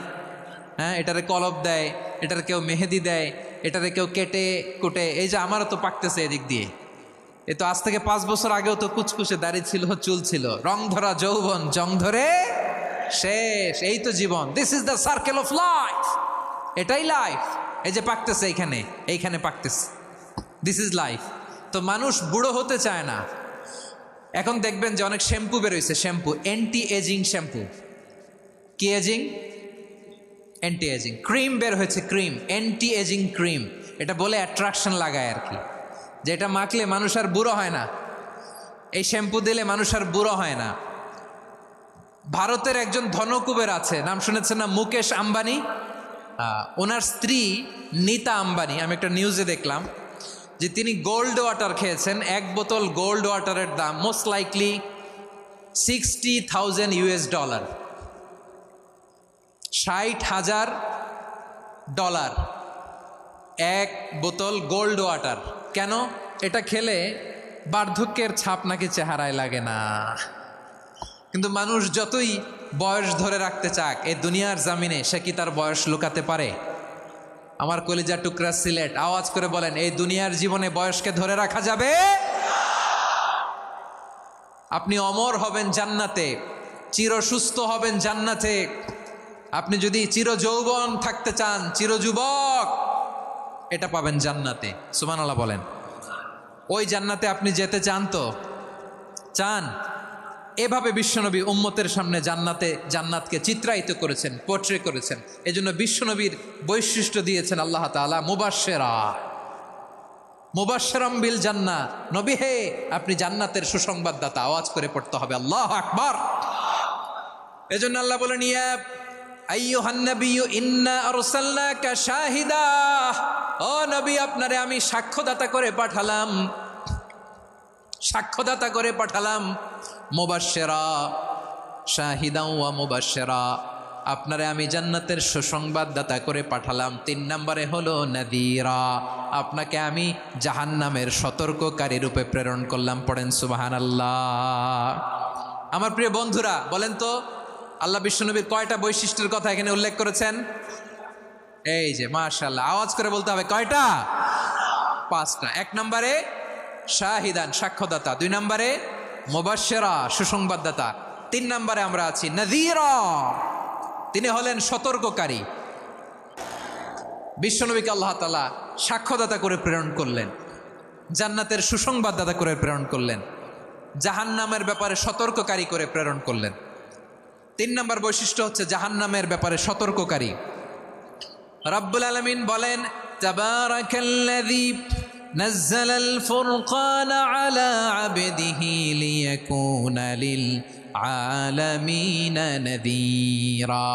হ্যাঁ, এটারে কলপ দেয়, এটার কেউ মেহেদি দেয়, এটারে কেউ কেটে কুটে। এই যে আমারও তো পাকতেছে এদিক দিয়ে, এ তো আজ থেকে 5 বছর আগেও তো কুচকুচে দাড়ি ছিল, চুল ছিল, রং ধরা যৌবন, জং ধরে শেষ। এই তো জীবন। This is the circle of life. এটাই লাইফ। এই যে পাকতেছে এইখানে পাকতেছে, দিস ইজ লাইফ। তো মানুষ বুড়ো হতে চায় না। এখন দেখবেন যে অনেক শ্যাম্পু বেরোইছে, শ্যাম্পু, অ্যান্টি এজিং শ্যাম্পু। কি এজিং? অ্যান্টি এজিং ক্রিম বের হয়েছে, ক্রিম অ্যান্টি এজিং ক্রিম। এটা বলে অ্যাট্রাকশন লাগায় আর কি, যে এটা মাখলে মানুষ আর বুড়ো হয় না, এই শ্যাম্পু দিলে মানুষ আর বুড়ো হয় না। ভারতের একজন ধনকুবের আছে, নাম শুনেছেন না, মুকেশ আম্বানি। ওনার স্ত্রী নীতা আম্বানি, আমি একটা নিউজে দেখলাম যে তিনি গোল্ড ওয়াটার খেয়েছেন। এক বোতল গোল্ড ওয়াটারের দাম মোস্ট লাইকলি $60,000, $60,000 এক বোতল গোল্ড ওয়াটার। কেন? এটা খেলে বার্ধক্যের ছাপ নাকি চেহারায় লাগে না। কিন্তু মানুষ যতই বয়স ধরে রাখতে চাক এই দুনিয়ার জামিনে, সে কি তার বয়স লুকাতে পারে? আমার কলিজা টুকরা সিলেট, আওয়াজ করে বলেন, এই দুনিয়ার জীবনে বয়সকে ধরে রাখা যাবে? আপনি অমর হবেন জান্নাতে, চির সুস্থ হবেন জান্নাতে। আপনি যদি চির যৌবন থাকতে চান, চির যুবক, এটা পাবেন জান্নাতে। সুবহানাল্লাহ বলেন। ওই জান্নাতে আপনি যেতে চান তো? চান? এভাবে বিশ্বনবী উম্মতের সামনে জান্নাতকে চিত্রায়িত করেছেন, পোর্ট্রে করেছেন। এজন্য বিশ্বনবীর বৈশিষ্ট্য দিয়েছেন আল্লাহ তাআলা মুবাশশিরাম বিল জান্নাহ। নবী হে, আপনি জান্নাতের সুসংবাদদাতা। আওয়াজ করে পড়তে হবে আল্লাহু আকবার। এজন্য আল্লাহ বলেন, ইয়া আইয়ুহান নাবিয়্যু ইন্না আরসালনাকা শাহিদা, ও নবী, আপনারে আমি সাক্ষ্যদাতা করে পাঠালাম, সাক্ষ্যদাতা করে পাঠালাম। মুবাশশিরা শাহিদা ওয়া মুবাশশিরা, আপনারে আমি জান্নাতের সুসংবাদদাতা করে পাঠালাম। 3 নম্বরে হলো নাযীরা, আপনাকে আমি জাহান্নামের সতর্ককারী রূপে প্রেরণ করলাম। পড়েন সুবহানাল্লাহ। আমার প্রিয় বন্ধুরা, বলেন তো আল্লাহ বিশ্বনবীর কয়টা বৈশিষ্ট্যের কথা এখানে উল্লেখ করেছেন? এই যে মাশাআল্লাহ, আওয়াজ করে বলতে হবে, কয়টা? 5টা। 1 নম্বরে শাহিদান, সাক্ষ্যদাতা। 2 নম্বরে মুবাশশিরা, সুসংবাদদাতা। 3 নম্বরে আমরা আছি নাযীরা, তিনি হলেন সতর্ককারী। বিশ্বনবীকে আল্লাহ তাআলা সাক্ষ্যদাতা করে প্রেরণ করলেন, জান্নাতের সুসংবাদদাতা করে প্রেরণ করলেন, জাহান্নামের ব্যাপারে সতর্ককারী করে প্রেরণ করলেন। 3 নম্বর বৈশিষ্ট্য হচ্ছে জাহান্নামের ব্যাপারে সতর্ককারী। রব্বুল আলামিন বলেন, তাবারাকাল্লাযী নাযালাল ফুরকানা আলা আবদিহি লিয়াকুনা লিল আলামিনা নাযীরা।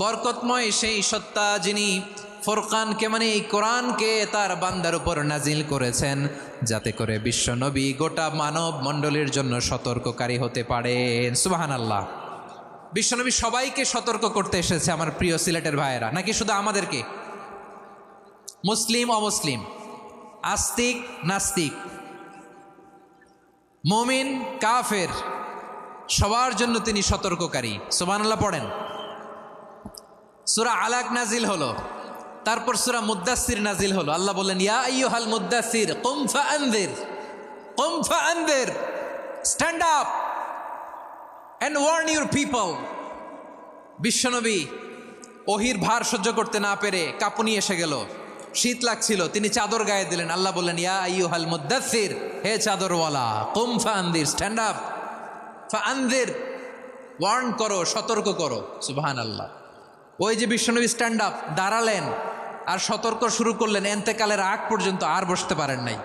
বরকতময় সেই সত্তা যিনি ফুরকানকে, মানে এই কোরআনকে তার বান্দার উপর নাজিল করেছেন, যাতে করে বিশ্ব নবী গোটা মানব মণ্ডলীর জন্য সতর্ককারী হতে পারেন। সুবহানাল্লাহ। বিশ্বনবী সবাইকে সতর্ক করতে এসেছে, আমার প্রিয় সিলেটের ভাইয়েরা, নাকি শুধু আমাদেরকে? মুসলিম অমুসলিম, আস্তিক নাস্তিক, মুমিন কাফের, সবার জন্য তিনি সতর্ককারী। সুবহানাল্লাহ পড়েন। সূরা আলাক নাজিল হলো, তারপর সূরা মুদ্দাসসির নাজিল হলো। আল্লাহ বললেন, ইয়া আইয়ুহাল মুদ্দাসসির কুম ফাআনযির, কুম ফাআনযির, stand up and warn your people. বিশ্বনবী ওহির ভার সহ্য করতে না পেরে কাঁপুনি এসে গেল, শীত লাগছিল, তিনি চাদর গায়ে দিলেন। আল্লাহ বললেন, ইয়া আইয়ুহাল মুদ্দাসসির, হে চাদরওয়ালা, কুম ফাআনযির, স্ট্যান্ড আপ, ফাআনযির, ওয়ার্ন করো, সতর্ক করো। সুবহানাল্লাহ। ওই যে বিশ্বনবী স্ট্যান্ড আপ, দাঁড়ালেন আর সতর্ক শুরু করলেন, এন্তেকালের আগ পর্যন্ত আর বসতে পারেন নাই।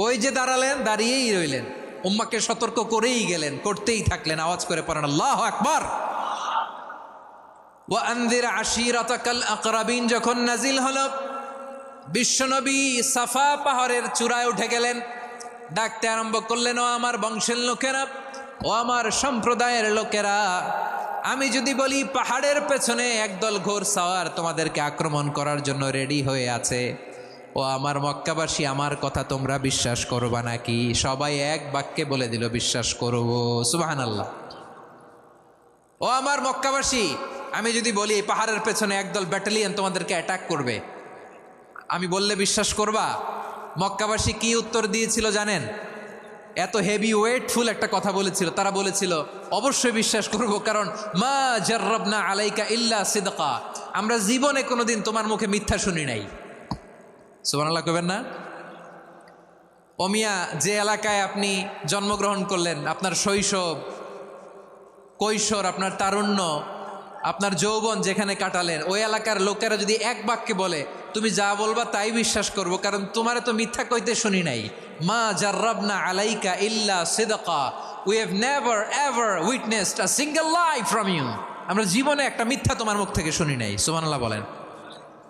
ওই যে দাঁড়ালেন, দাঁড়িয়েই রইলেন, উম্মাকে সতর্ক করেই গেলেন, করতেই থাকলেন। আওয়াজ করে পড়েন আল্লাহু আকবার। ওয়া আনযির আশীরাতাকাল আকরাবিন যখন নাজিল হলো, বিশ্বনবী সাফা পাহাড়ের চূড়ায় উঠে গেলেন, ডাকতে আরম্ভ করলেন, ও আমার বংশের লোকেরা, ও আমার সম্প্রদায়ের লোকেরা, আমি যদি বলি পাহাড়ের পেছনে একদল ঘোড়সাওয়ার তোমাদেরকে আক্রমণ করার জন্য রেডি হয়ে আছে, ও আমার মক্কাবাসী, আমার কথা তোমরা বিশ্বাস করবা নাকি? সবাই এক বাক্যে বলে দিল, বিশ্বাস করব। সুবহানাল্লাহ। ও আমার মক্কাবাসী, আমি যদি বলি পাহাড়ের পেছনে একদল ব্যাটালিয়ন তোমাদেরকে অ্যাটাক করবে, আমি বললে বিশ্বাস করবা? মক্কাবাসী কি উত্তর দিয়েছিল জানেন? এত হেভি ওয়েটফুল একটা কথা বলেছিল। তারা বলেছিল, অবশ্যই বিশ্বাস করব, কারণ মা জাররাবনা আলাইকা ইল্লা সিদকা, আমরা জীবনে কোনোদিন তোমার মুখে মিথ্যা শুনি নাই। সুবহানাল্লাহ কইবেন না? ও মিয়া, যে এলাকায় আপনি জন্মগ্রহণ করলেন, আপনার শৈশব, কৈশোর, আপনার তারুণ্য, আপনার যৌবন যেখানে কাটালেন ওই এলাকার লোকেরা যদি এক বাক্যে বলে তুমি যা বলবা তাই বিশ্বাস করব, কারণ তোমারে তো মিথ্যা কইতে শুনি নাই। মা জাররাবনা আলাইকা ইল্লা সিদকা, we have never ever witnessed a single lie from you. আমরা জীবনে একটা মিথ্যা তোমার মুখ থেকে শুনি নাই। সুবহানাল্লাহ বলেন।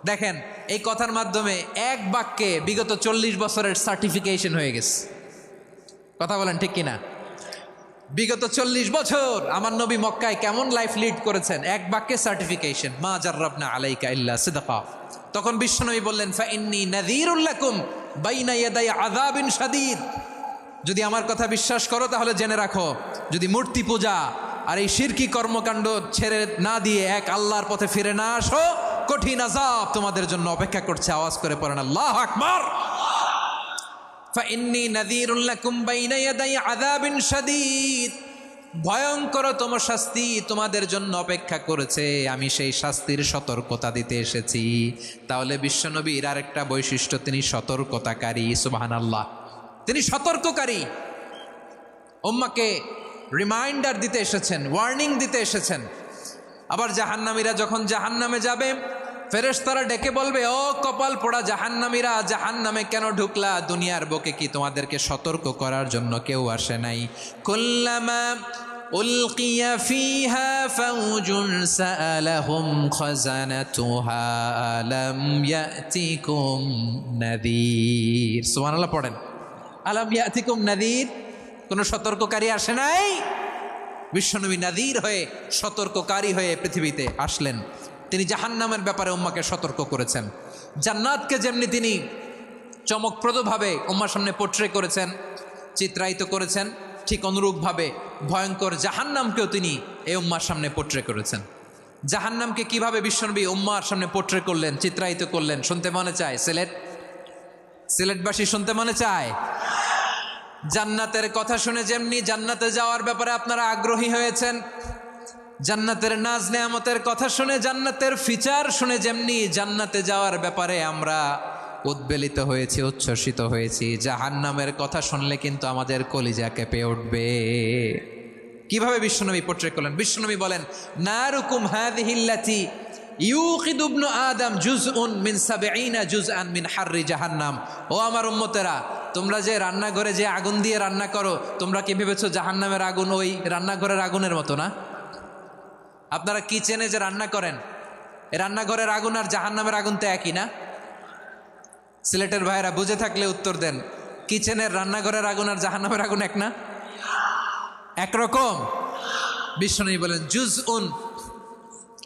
দেখেন এই কথার মাধ্যমে এক বাক্যে বিগত 40 বছরের সার্টিফিকেশন হয়ে গেছে। কথা বলেন ঠিক কিনা? বিগত 40 বছর আমার নবী মক্কায় কেমন লাইফ লিড করেছেন, এক বাক্যে সার্টিফিকেশন, মা জাররাবনা আলাইকা ইল্লা সিদকা। তখন বিশ্বনবী বললেন ফাইন্নী নাযীরুল লাকুম বাইনা ইয়াদাই আযাবিন শাদীদ। যদি আমার কথা বিশ্বাস করো তাহলে জেনে রাখো, যদি মূর্তি পূজা আর এই শিরকি কর্মকাণ্ড ছেড়ে না দিয়ে এক আল্লাহর পথে ফিরে না আসো, কঠিন আযাব তোমাদের জন্য অপেক্ষা করছে। আওয়াজ করে পড়েন আল্লাহু আকবার। ফাইন্নী নাযীরুল লাকুম বাইনা ইয়াদাই আযাবিন শাদীদ, ভয়ঙ্করতম শাস্তি তোমাদের জন্য অপেক্ষা করেছে, আমি সেই শাস্তির সতর্কতা দিতে এসেছি। তাহলে বিশ্বনবীর আরেকটা বৈশিষ্ট্য, তিনি সতর্কতাকারী। সুবহানাল্লাহ, তিনি সতর্ককারী। উম্মাকে রিমাইন্ডার দিতে এসেছেন, ওয়ার্নিং দিতে এসেছেন। আবার জাহান্নামীরা যখন জাহান্নামে যাবে, ফেরেশতারা ডেকে বলবে, ও কপাল পোড়া জাহান্নামীরা, জাহান্নামে কেন ঢুকলা? দুনিয়ার বুকে কি তোমাদেরকে সতর্ক করার জন্য কেউ আসে নাই? কুল্লামা উলকিয়া ফিহা ফাউজুন সাআলাহুম খাজানাতুহা আলাম ইয়াতিকুম নাযীর। সুবহানাল্লাহ পড়েন। আলাম ইয়াতিকুম নাযীর, কোন সতর্ককারী আসে নাই? বিশ্বনবী নাযীর হয়ে, সতর্ককারী হয়ে পৃথিবীতে আসলেন। তিনি জাহান্নামের ব্যাপারে উম্মাকে সতর্ক করেছেন। জান্নাতকে যেমনি তিনি চমকপ্রদভাবে উম্মার সামনে পোট্রে করেছেন, চিত্রায়িত করেছেন, ঠিক অনুরূপভাবে ভয়ঙ্কর জাহান্নামকেও তিনি এই উম্মার সামনে পোট্রে করেছেন। জাহান্নামকে কিভাবে বিশ্বনবী উম্মার সামনে পোট্রে করলেন, চিত্রায়িত করলেন, শুনতে মনে চায়? সিলেটবাসী শুনতে মনে চায়? জান্নাতের কথা শুনে যেমনি জান্নাতে যাওয়ার ব্যাপারে আপনারা আগ্রহী হয়েছেন, জান্নাতের নাজ নেয়ামতের কথা শুনে, জান্নাতের ফিচার শুনে যেমনি জান্নাতে যাওয়ার ব্যাপারে আমরা উদ্বেলিত হয়েছি, উচ্ছ্বসিত হয়েছি, জাহান্নামের কথা শুনলে কিন্তু আমাদের কলিজা কেঁপে উঠবে। কিভাবে বিশ্বনবী পোট্রে করলেন? বিশ্বনবী বলেন, নারুকুম হাযিহিল্লাতী ইউকিদু ইবনু আদম জুজউন মিন ৭০ জুজআন মিন হাররি জাহান্নাম। ও আমার উম্মতেরা, তোমরা যে রান্নাঘরে যে আগুন দিয়ে রান্না করো, তোমরা কি ভেবেছো জাহান্নামের আগুন ওই রান্নাঘরের আগুনের মতো না? আপনারা কিচেনে যে রান্না করেন, রান্নাঘরের আগুন আর জাহান্নামের আগুন তো একই না? সিলেটের ভাইরা বুঝে থাকলে উত্তর দেন, কিচেনের রান্নাঘরের আগুন আর জাহান্নামের আগুন এক না? একরকম? বিশ্বনবী বলেন, জুজউন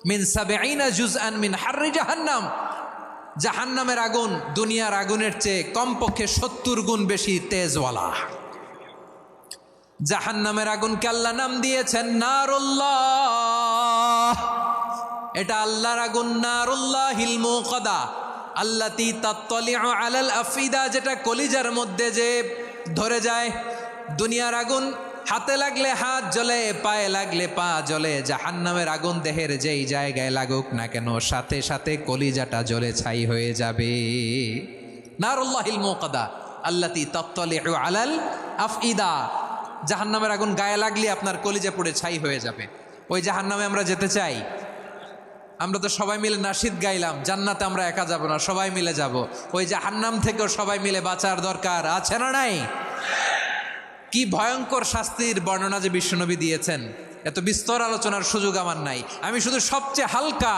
মিন ৭০ জুজআন মিন হাররি জাহান্নাম। জাহান্নামের আগুন দুনিয়ার আগুনের চেয়ে কমপক্ষে ৭০ গুণ বেশি তেজওয়ালা। জাহান্নামের আগুনকে আল্লাহ নাম দিয়েছেন নারুল্লাহ। এটা আল্লাহর আগুন, নারুল্লাহিল মুকাদা আল্লাতী তাত্তালিউ আলাল আফিদা, যেটা কলিজার মধ্যে যে ধরে যায়। দুনিয়ার আগুন হাতে লাগলে হাত জ্বলে, পায়ে লাগলে পা জ্বলে। জাহান্নামের আগুন দেহের যেই জায়গায় লাগুক না কেন, সাথে সাথে কলিজাটা জ্বলে ছাই হয়ে যাবে। নারুল্লাহিল মুকাদা আল্লাতী তাত্তালিউ আলাল আফইদা, জাহান্নামের আগুন গায়ে লাগলে আপনার কলিজা পুড়ে ছাই হয়ে যাবে। ওই জাহান্নামে আমরা যেতে চাই? আমরা তো সবাই মিলে নাশিদ গাইলাম, জান্নাতে আমরা একা যাব না, সবাই মিলে যাব। ওই জাহান্নাম থেকেও সবাই মিলে বাঁচার দরকার আছে না নাই? কি ভয়ঙ্কর শাস্তির বর্ণনা যে বিশ্বনবী দিয়েছেন, এত বিস্তর আলোচনার সুযোগ আমার নাই। আমি শুধু সবচেয়ে হালকা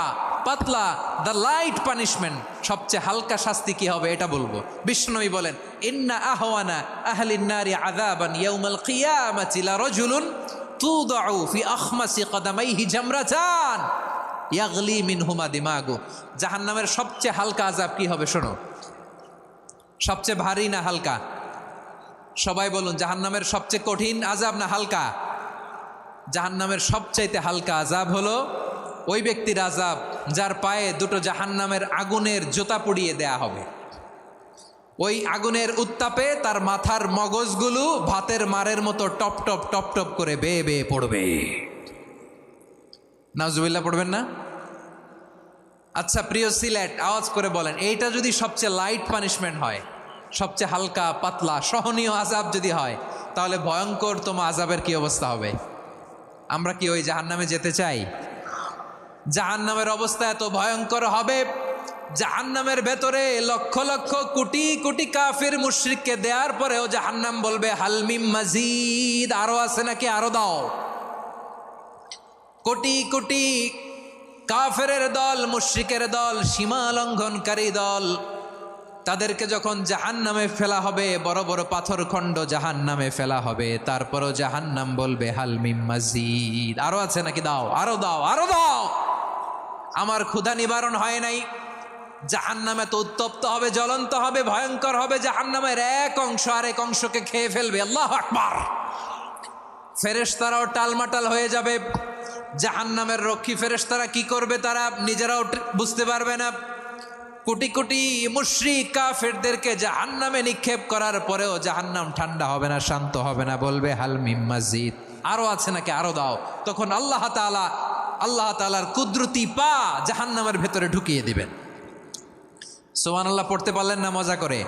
পাতলা, দ্য লাইট পানিশমেন্ট, সবচেয়ে হালকা শাস্তি কি হবে এটা বলবো। বিশ্বনবী বলেন, ইন্না আহওয়ানা আহলিন নারি আযাবান ইয়াউমাল কিয়ামাতি লারাজুলুন তুদাউ ফি আখমাসি কদামাইহি জামরাতান ইয়াগলি মিনহুমা দিমাগু। জাহান্নামের সবচেয়ে হালকা আযাব কি হবে শোনো। সবচেয়ে ভারী না হালকা? সবাই বলুন, জাহান্নামের সবচেয়ে কঠিন আযাব না হালকা? জাহান্নামের সবচাইতে হালকা আযাব হলো ওই ব্যক্তির আযাব যার পায়ে দুটো জাহান্নামের আগুনের জুতা পুড়িয়ে দেয়া হবে। ওই আগুনের উত্তাপে তার মাথার মগজগুলো ভাতের মারের মতো টপ টপ টপ টপ করে বেয়ে বেয়ে পড়বে। নাউজুবিল্লাহ পড়বেন না? আচ্ছা প্রিয় সিলেট, আওয়াজ করে বলেন, এইটা যদি সবচেয়ে লাইট পানিশমেন্ট হয়, সবচেয়ে হালকা পাতলা সহনীয় আযাব যদি হয়, তাহলে ভয়ঙ্করতম আযাবের কি অবস্থা হবে? আমরা কি ওই জাহান্নামে যেতে চাই? জাহান্নামের অবস্থা এত ভয়ঙ্কর হবে, জাহান্নামের ভেতরে লক্ষ লক্ষ কোটি কোটি কাফির মুশরিককে দেওয়ার পরেও জাহান্নাম বলবে হালমিম মাজিদ, আরো আছে নাকি, আরো দাও। কোটি কোটি কাফেরের দল, মুশরিকের দল, সীমা লঙ্ঘনকারী দল, তাদেরকে যখন জাহান্নামে ফেলা হবে, বড় বড় পাথর খণ্ড জাহান্নামে ফেলা হবে, তারপরও জাহান্নাম বলবে হালমিম মাজিদ, আরো আছে নাকি, দাও, আরো দাও, আরো দাও। আমার ক্ষুধা নিবারণ হয় নাই। জাহান্নামে তো উত্তপ্ত হবে, জ্বলন্ত হবে, ভয়ঙ্কর হবে। জাহান্নামের এক অংশ আরেক অংশকে খেয়ে ফেলবে। আল্লাহু আকবার। ফেরেশতারাও টালমাটাল হয়ে যাবে। জাহান্নামের রক্ষী ফেরেশতারা কি করবে তারা নিজেরাও বুঝতে পারবে না। কোটি কোটি মুশরিক কাফেরদেরকে জাহান্নামে নিক্ষেপ করার পরেও জাহান্নাম ঠান্ডা হবে না, শান্ত হবে না, বলবে হাল মিম মাজিদ, আরো আছে নাকি, আরো দাও। তখন আল্লাহ তাআলার কুদরতি পা জাহান্নামের ভেতরে ঢুকিয়ে দিবেন। সুবহানাল্লাহ পড়তে পারলেন না মজা করে?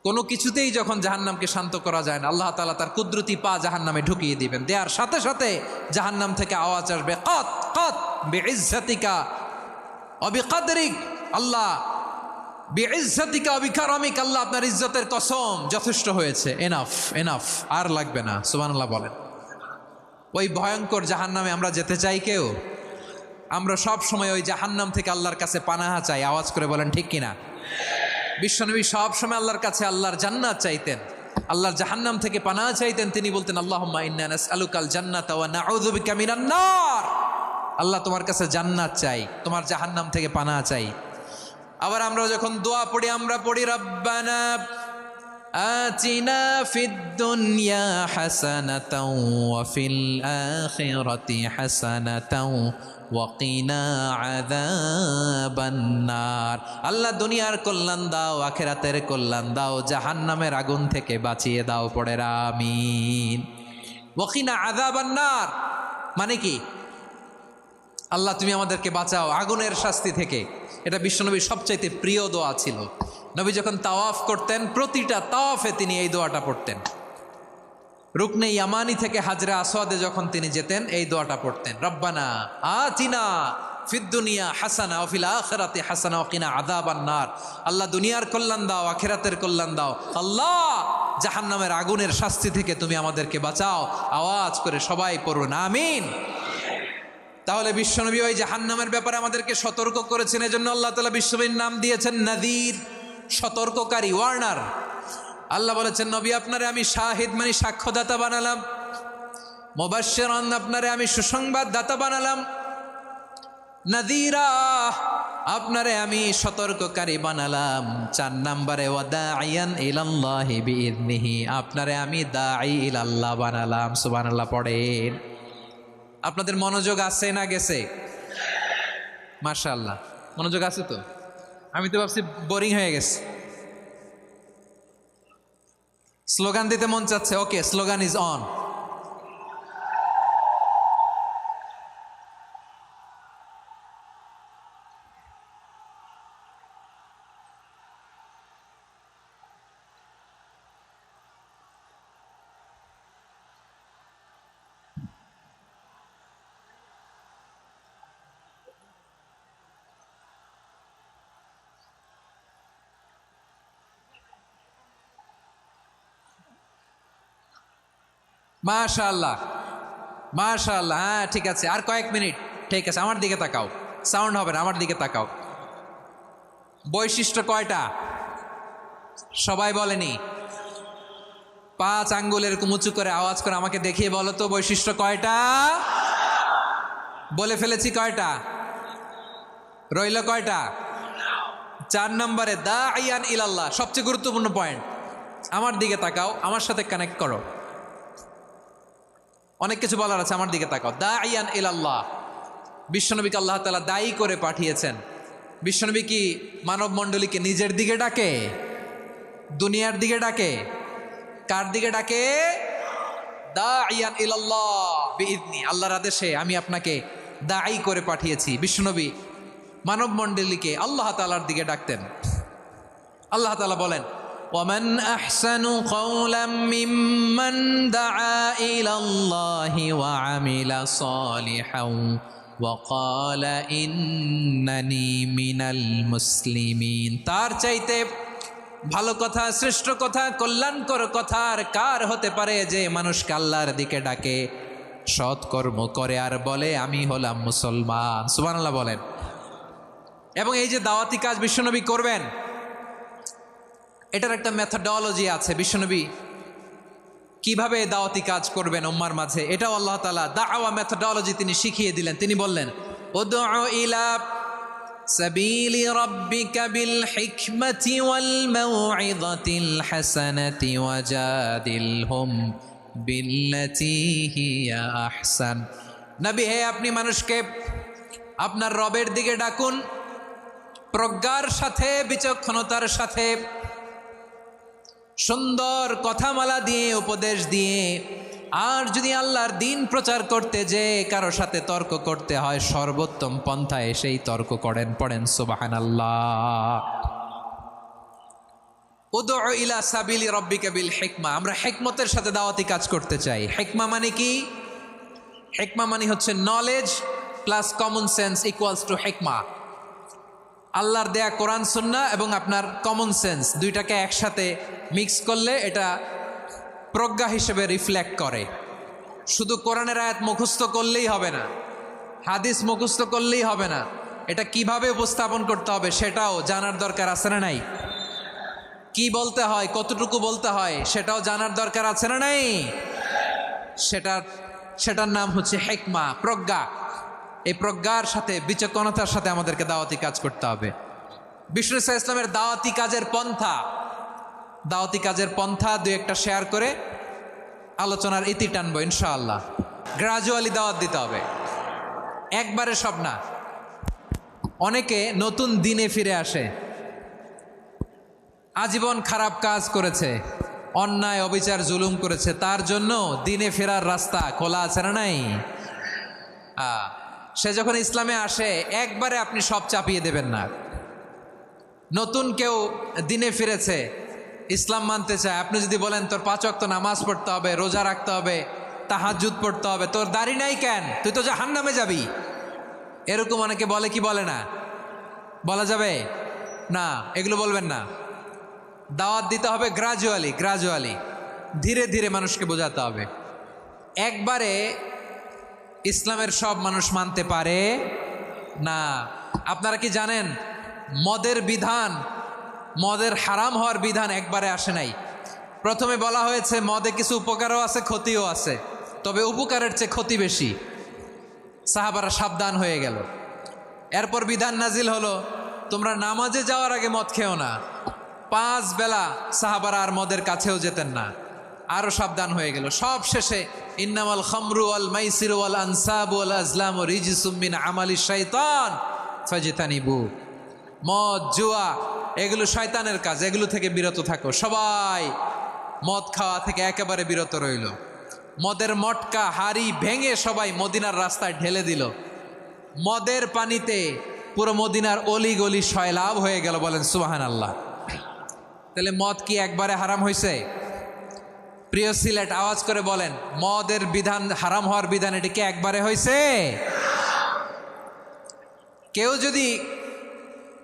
কোনো কিছুতেই যখন জাহান্নামকে শান্ত করা যায় না, আল্লাহ তাআলা তার কুদরতি পা জাহান্নামে ঢুকিয়ে দিবেন। দেওয়ার সাথে সাথে জাহান্নাম থেকে আওয়াজ আসবে, কত কত বিইজ্জাতিকা ওয়া বিকদরিক, আল্লাহ বিইজ্জাতিকা ওয়া বিকারামিক, আল্লাহ আপনার ইজ্জতের কসম, যথেষ্ট হয়েছে, এনাফ এনাফ, আর লাগবে না। সুবহানাল্লাহ বলেন। ওই ভয়ঙ্কর জাহান্নামে আমরা যেতে চাই কেউ? আমরা সব সময় ওই জাহান্নাম থেকে আল্লাহর কাছে পানাহা চাই। আওয়াজ করে বলেন ঠিক কিনা? বিশ্বনবী সব সময় আল্লাহর কাছে আল্লাহর জান্নাত চাইতেন, আল্লাহর জাহান্নাম থেকে পানাহা চাইতেন। তিনি বলতেন আল্লাহুম্মা ইন্না নাসআলুকাল জান্নাতা ওয়া নাউযু বিকা মিনান নার। আল্লাহ তোমার কাছে জান্নাত চাই, তোমার জাহান্নাম থেকে পানাহা চাই। আবার আমরা যখন দোয়া পড়ি, আমরা পড়ি রব্বানা আতিনা ফিদ দুনিয়া হাসানাতাও ওয়া ফিল আখিরাতি হাসানাতাও ওয়া কিনা আযাবান নার। আল্লাহ দুনিয়ার কল্যাণ দাও, আখিরাতের কল্যাণ দাও, জাহান্নামের আগুন থেকে বাঁচিয়ে দাও। পড়ে আমিন। ওয়া কিনা আযাবান নার মানে কি? আল্লাহ তুমি আমাদেরকে বাঁচাও আগুনের শাস্তি থেকে। এটা বিশ্বনবীর সবচাইতে প্রিয় দোয়া ছিল। নবী যখন তাওয়াফ করতেন, প্রতিটা তাওয়াফে তিনি এই দোয়াটা পড়তেন। রুকনে ইয়ামানি থেকে হাজরে আসওয়াদে যখন তিনি যেতেন, এই দোয়াটা পড়তেন, রব্বানা আতিনা ফিদ দুনিয়া হাসানা ওয়া ফিল আখিরাতি হাসানা ওয়া কিনা আযাবান নার। আল্লাহ দুনিয়ার কল্যাণ দাও, আখিরাতের কল্যাণ দাও। আল্লাহ জাহান্নামের আগুনের শাস্তি থেকে তুমি আমাদেরকে বাঁচাও। আওয়াজ করে সবাই পড়ুন আমিন। তাহলে বিশ্বনবী ওই জাহান্নামের ব্যাপারে আমাদেরকে সতর্ক করেছেন। এজন্য আল্লাহ তাআলা বিশ্বনবীর নাম দিয়েছেন নাযীর, সতর্ককারী, ওয়ার্নার। আল্লাহ বলেছেন নবী আপনারে আমি শাহিদ মানে সাক্ষ্যদাতা বানালাম, মুবাশশিরান আপনারে আমি সুসংবাদ দাতা বানালাম, নাযীরা আপনারে আমি সতর্ককারী বানালাম। 4 নম্বরে ওয়া দাঈয়ান ইলাল্লাহি বিইذনিহি, আপনারে আমি দাঈ ইলাল্লাহ বানালাম। সুবহানাল্লাহ পড়েন। আপনাদের মনোযোগ আছে না গেছে? মাশাআল্লাহ মনোযোগ আছে তো। আমি তো ভাবছি বোরিং হয়ে গেছে। স্লোগান দিতে মন চাচ্ছে। ওকে, স্লোগান ইজ অন। মাশাআল্লাহ মাশাআল্লাহ। হ্যাঁ ঠিক আছে, আর কয়েক মিনিট। ঠিক আছে, আমার দিকে তাকাও, সাউন্ড হবে না, আমার দিকে তাকাও। বৈশিষ্ট্য কয়টা সবাই বলেনি? 5 আঙ্গুল এরকম উঁচু করে আওয়াজ করে আমাকে দেখিয়ে বলো তো বৈশিষ্ট্য কয়টা? বলে ফেলেছি কয়টা? রইল কয়টা? 4 নম্বরে দাঈয়ান ইলাল্লাহ, সবচেয়ে গুরুত্বপূর্ণ পয়েন্ট। আমার দিকে তাকাও, আমার সাথে কানেক্ট করো। অনেক কিছু বলার আছে, আমার দিকে তাকাও। দাঈয়ান ইলাল্লাহ, বিশ্বনবীকে আল্লাহ তাআলা দায়ী করে পাঠিয়েছেন। বিশ্বনবী কি মানব মণ্ডলীকে নিজের দিকে ডাকে? দুনিয়ার দিকে ডাকে? কার দিকে ডাকে? দাঈয়ান ইলাল্লাহ বিইذনি, আল্লাহর আদেশে আমি আপনাকে দায়ী করে পাঠিয়েছি। বিশ্বনবী মানব মণ্ডলীকে আল্লাহ তাআলার দিকে ডাকতেন। আল্লাহ তাআলা বলেন ومن أحسن قولا ممن دعا إلى الله وعمل صالحا وقال إنني من المسلمين। তার চাইতে ভালো কথা, শ্রেষ্ঠ কথা, কল্যাণকর কথা আর কার হতে পারে যে মানুষকে আল্লাহর দিকে ডাকে, সৎকর্ম করে আর বলে আমি হলাম মুসলমান। সুবহানাল্লাহ বলেন। এবং এই যে দাওয়াতি কাজ বিশ্বনবী করবেন, এটার একটা মেথডোলজি আছে। বিশ্বনবী কিভাবে দাওয়াতি কাজ করবেন উম্মার মাঝে, এটাও আল্লাহ তাআলা দাওয়া মেথডোলজি তিনি শিখিয়ে দিলেন। তিনি বললেন উদউ ইলা সাবিলি রাব্বিকা বিল হিকমাতি ওয়াল মাউইযাতিল হাসানাতি ওয়াজাদিলহুম বিল্লাতী হিয়া আহসান। নবী হে, আপনি মানুষকে আপনার রবের দিকে ডাকুন প্রজ্ঞার সাথে, বিচক্ষণতার সাথে, সুন্দর কথামালা দিয়ে, উপদেশ দিয়ে। আর যদি আল্লাহর দিন প্রচার করতে যে কারো সাথে তর্ক করতে হয়, সর্বোত্তম পন্থায় সেই তর্ক করেন। পড়েন সুবহানাল্লাহ। উদউ ইলা সাবিলি রাব্বিকা বিল হিকমা। আমরা হিকমতের সাথে দাওয়াতি কাজ করতে চাই। হিকমা মানে কি? হিকমা মানে হচ্ছে knowledge plus common sense equals to হিকমা। আল্লাহর দেয়া কোরআন সুন্নাহ এবং আপনার কমন সেন্স দুইটাকে একসাথে মিক্স করলে এটা প্রজ্ঞা হিসেবে রিফ্লেক্ট করে। শুধু কোরআনের আয়াত মুখস্থ করলেই হবে না, হাদিস মুখস্থ করলেই হবে না, এটা কিভাবে উপস্থাপন করতে হবে সেটাও জানার দরকার আছে না নাই? কি বলতে হয়, কতটুকু বলতে হয় সেটাও জানার দরকার আছে না নাই? সেটার নাম হচ্ছে হিকমা, প্রজ্ঞা। এই প্রজ্ঞার সাথে, বিচক্ষণতার সাথে আমাদেরকে দাওয়াতি কাজ করতে হবে। বিষ্ণু ইসলামের দাওয়াতি কাজের পন্থা দুই একটা শেয়ার করে আলোচনার ইতি টানবো ইনশাআল্লাহ। গ্রাজুয়ালি দাওয়াত দিতে হবে, একবারে সব না। অনেকে নতুন দিনে ফিরে আসে, আজীবন খারাপ কাজ করেছে, অন্যায় অবিচার জুলুম করেছে, তার জন্য দিনে ফেরার রাস্তা খোলা আছে না নাই? সে যখন ইসলামে আসে একবারে আপনি সব চাপিয়ে দেবেন না। নতুন কেউ দিনে ফিরেছে, ইসলাম মানতে চায়, আপনি যদি বলেন তোর 5 ওয়াক্ত নামাজ পড়তে হবে, রোজা রাখতে হবে, তাহাজ্জুদ পড়তে হবে, তোর দাড়ি নাই কেন, তুই তো জাহান্নামে যাবি, এরকম অনেকে বলে কি বলে না? বলা যাবে না, এগুলো বলবেন না। দাওয়াত দিতে হবে গ্রাজুয়ালি, ধীরে ধীরে মানুষকে বোঝাতে হবে। একবারে ইসলামের সব মানুষ মানতে পারে না। আপনারা কি জানেন মদের হারাম হওয়ার বিধান একবারে আসে নাই। প্রথমে বলা হয়েছে মদে কিছু উপকারও আছে, ক্ষতিও আছে, তবে উপকারের চেয়ে ক্ষতি বেশি। সাহাবারা সাবধান হয়ে গেল। এরপর বিধান নাজিল হলো তোমরা নামাজে যাওয়ার আগে মদ খেও না। 5 বেলা সাহাবারা আর মদের কাছেও যেতেন না, আরো সাবধান হয়ে গেল। সব শেষে ইন্নামাল খামরু ওয়াল মাইসিরু ওয়াল আনসাবু ওয়াল আজলামু রিজসুম মিন আমালিশ শাইতান ফাজতানিবু। মদ, জুয়া এগুলো শয়তানের কাজ, এগুলো থেকে বিরত থাকো। সবাই মদ খাওয়া থেকে একেবারে বিরত রইল। মদের মটকা হাড়ি ভেঙে সবাই মদিনার রাস্তায় ঢেলে দিল। মদের পানিতে পুরো মদিনার অলি গলি সয়লাভ হয়ে গেল। বলেন সুবহানাল্লাহ। তাহলে মদ কি একবারে হারাম হয়েছে? প্রিয় সিলেট আওয়াজ করে বলেন, মদের বিধান, হারাম হওয়ার বিধান এটি কি একবারে হয়েছে?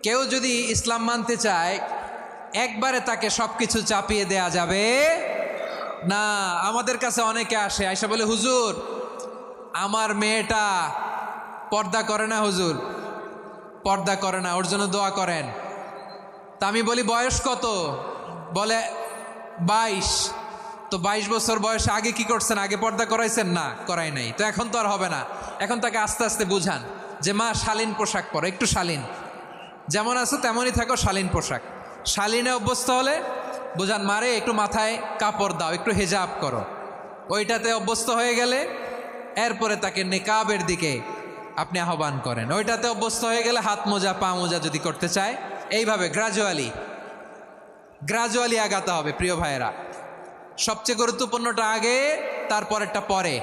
কেউ যদি ইসলাম মানতে চায় একবারে তাকে সবকিছু চাপিয়ে দেয়া যাবে না। আমাদের কাছে অনেকে আসে, আয়সা বলে হুজুর আমার মেয়েটা পর্দা করে না, হুজুর পর্দা করে না, ওর জন্য দোয়া করেন। তা আমি বলি বয়স কত? বলে 22। তো 22 বছর বয়সে আগে কি করছেন? আগে পর্দা করাইছেন? না, করাই নাই। তো এখন তো আর হবে না। এখন তাকে আস্তে আস্তে বুঝান যে মা শালীন পোশাক পরো, একটু শালীন, যেমন আছো তেমনই থাকো, শালীন পোশাক। শালীনে অভ্যস্ত হলে বুঝান মারে একটু মাথায় কাপড় দাও, একটু হেজাব করো। ওইটাতে অভ্যস্ত হয়ে গেলে এরপরে তাকে নিকাবের দিকে আপনি আহ্বান করেন। ওইটাতে অভ্যস্ত হয়ে গেলে হাত মোজা, পা মোজা যদি করতে চায়, এইভাবে গ্রাজুয়ালি আগাতে হবে। প্রিয় ভাইয়েরা, সবচেয়ে গুরুত্বপূর্ণটা আগে, তারপরেরটা পরে।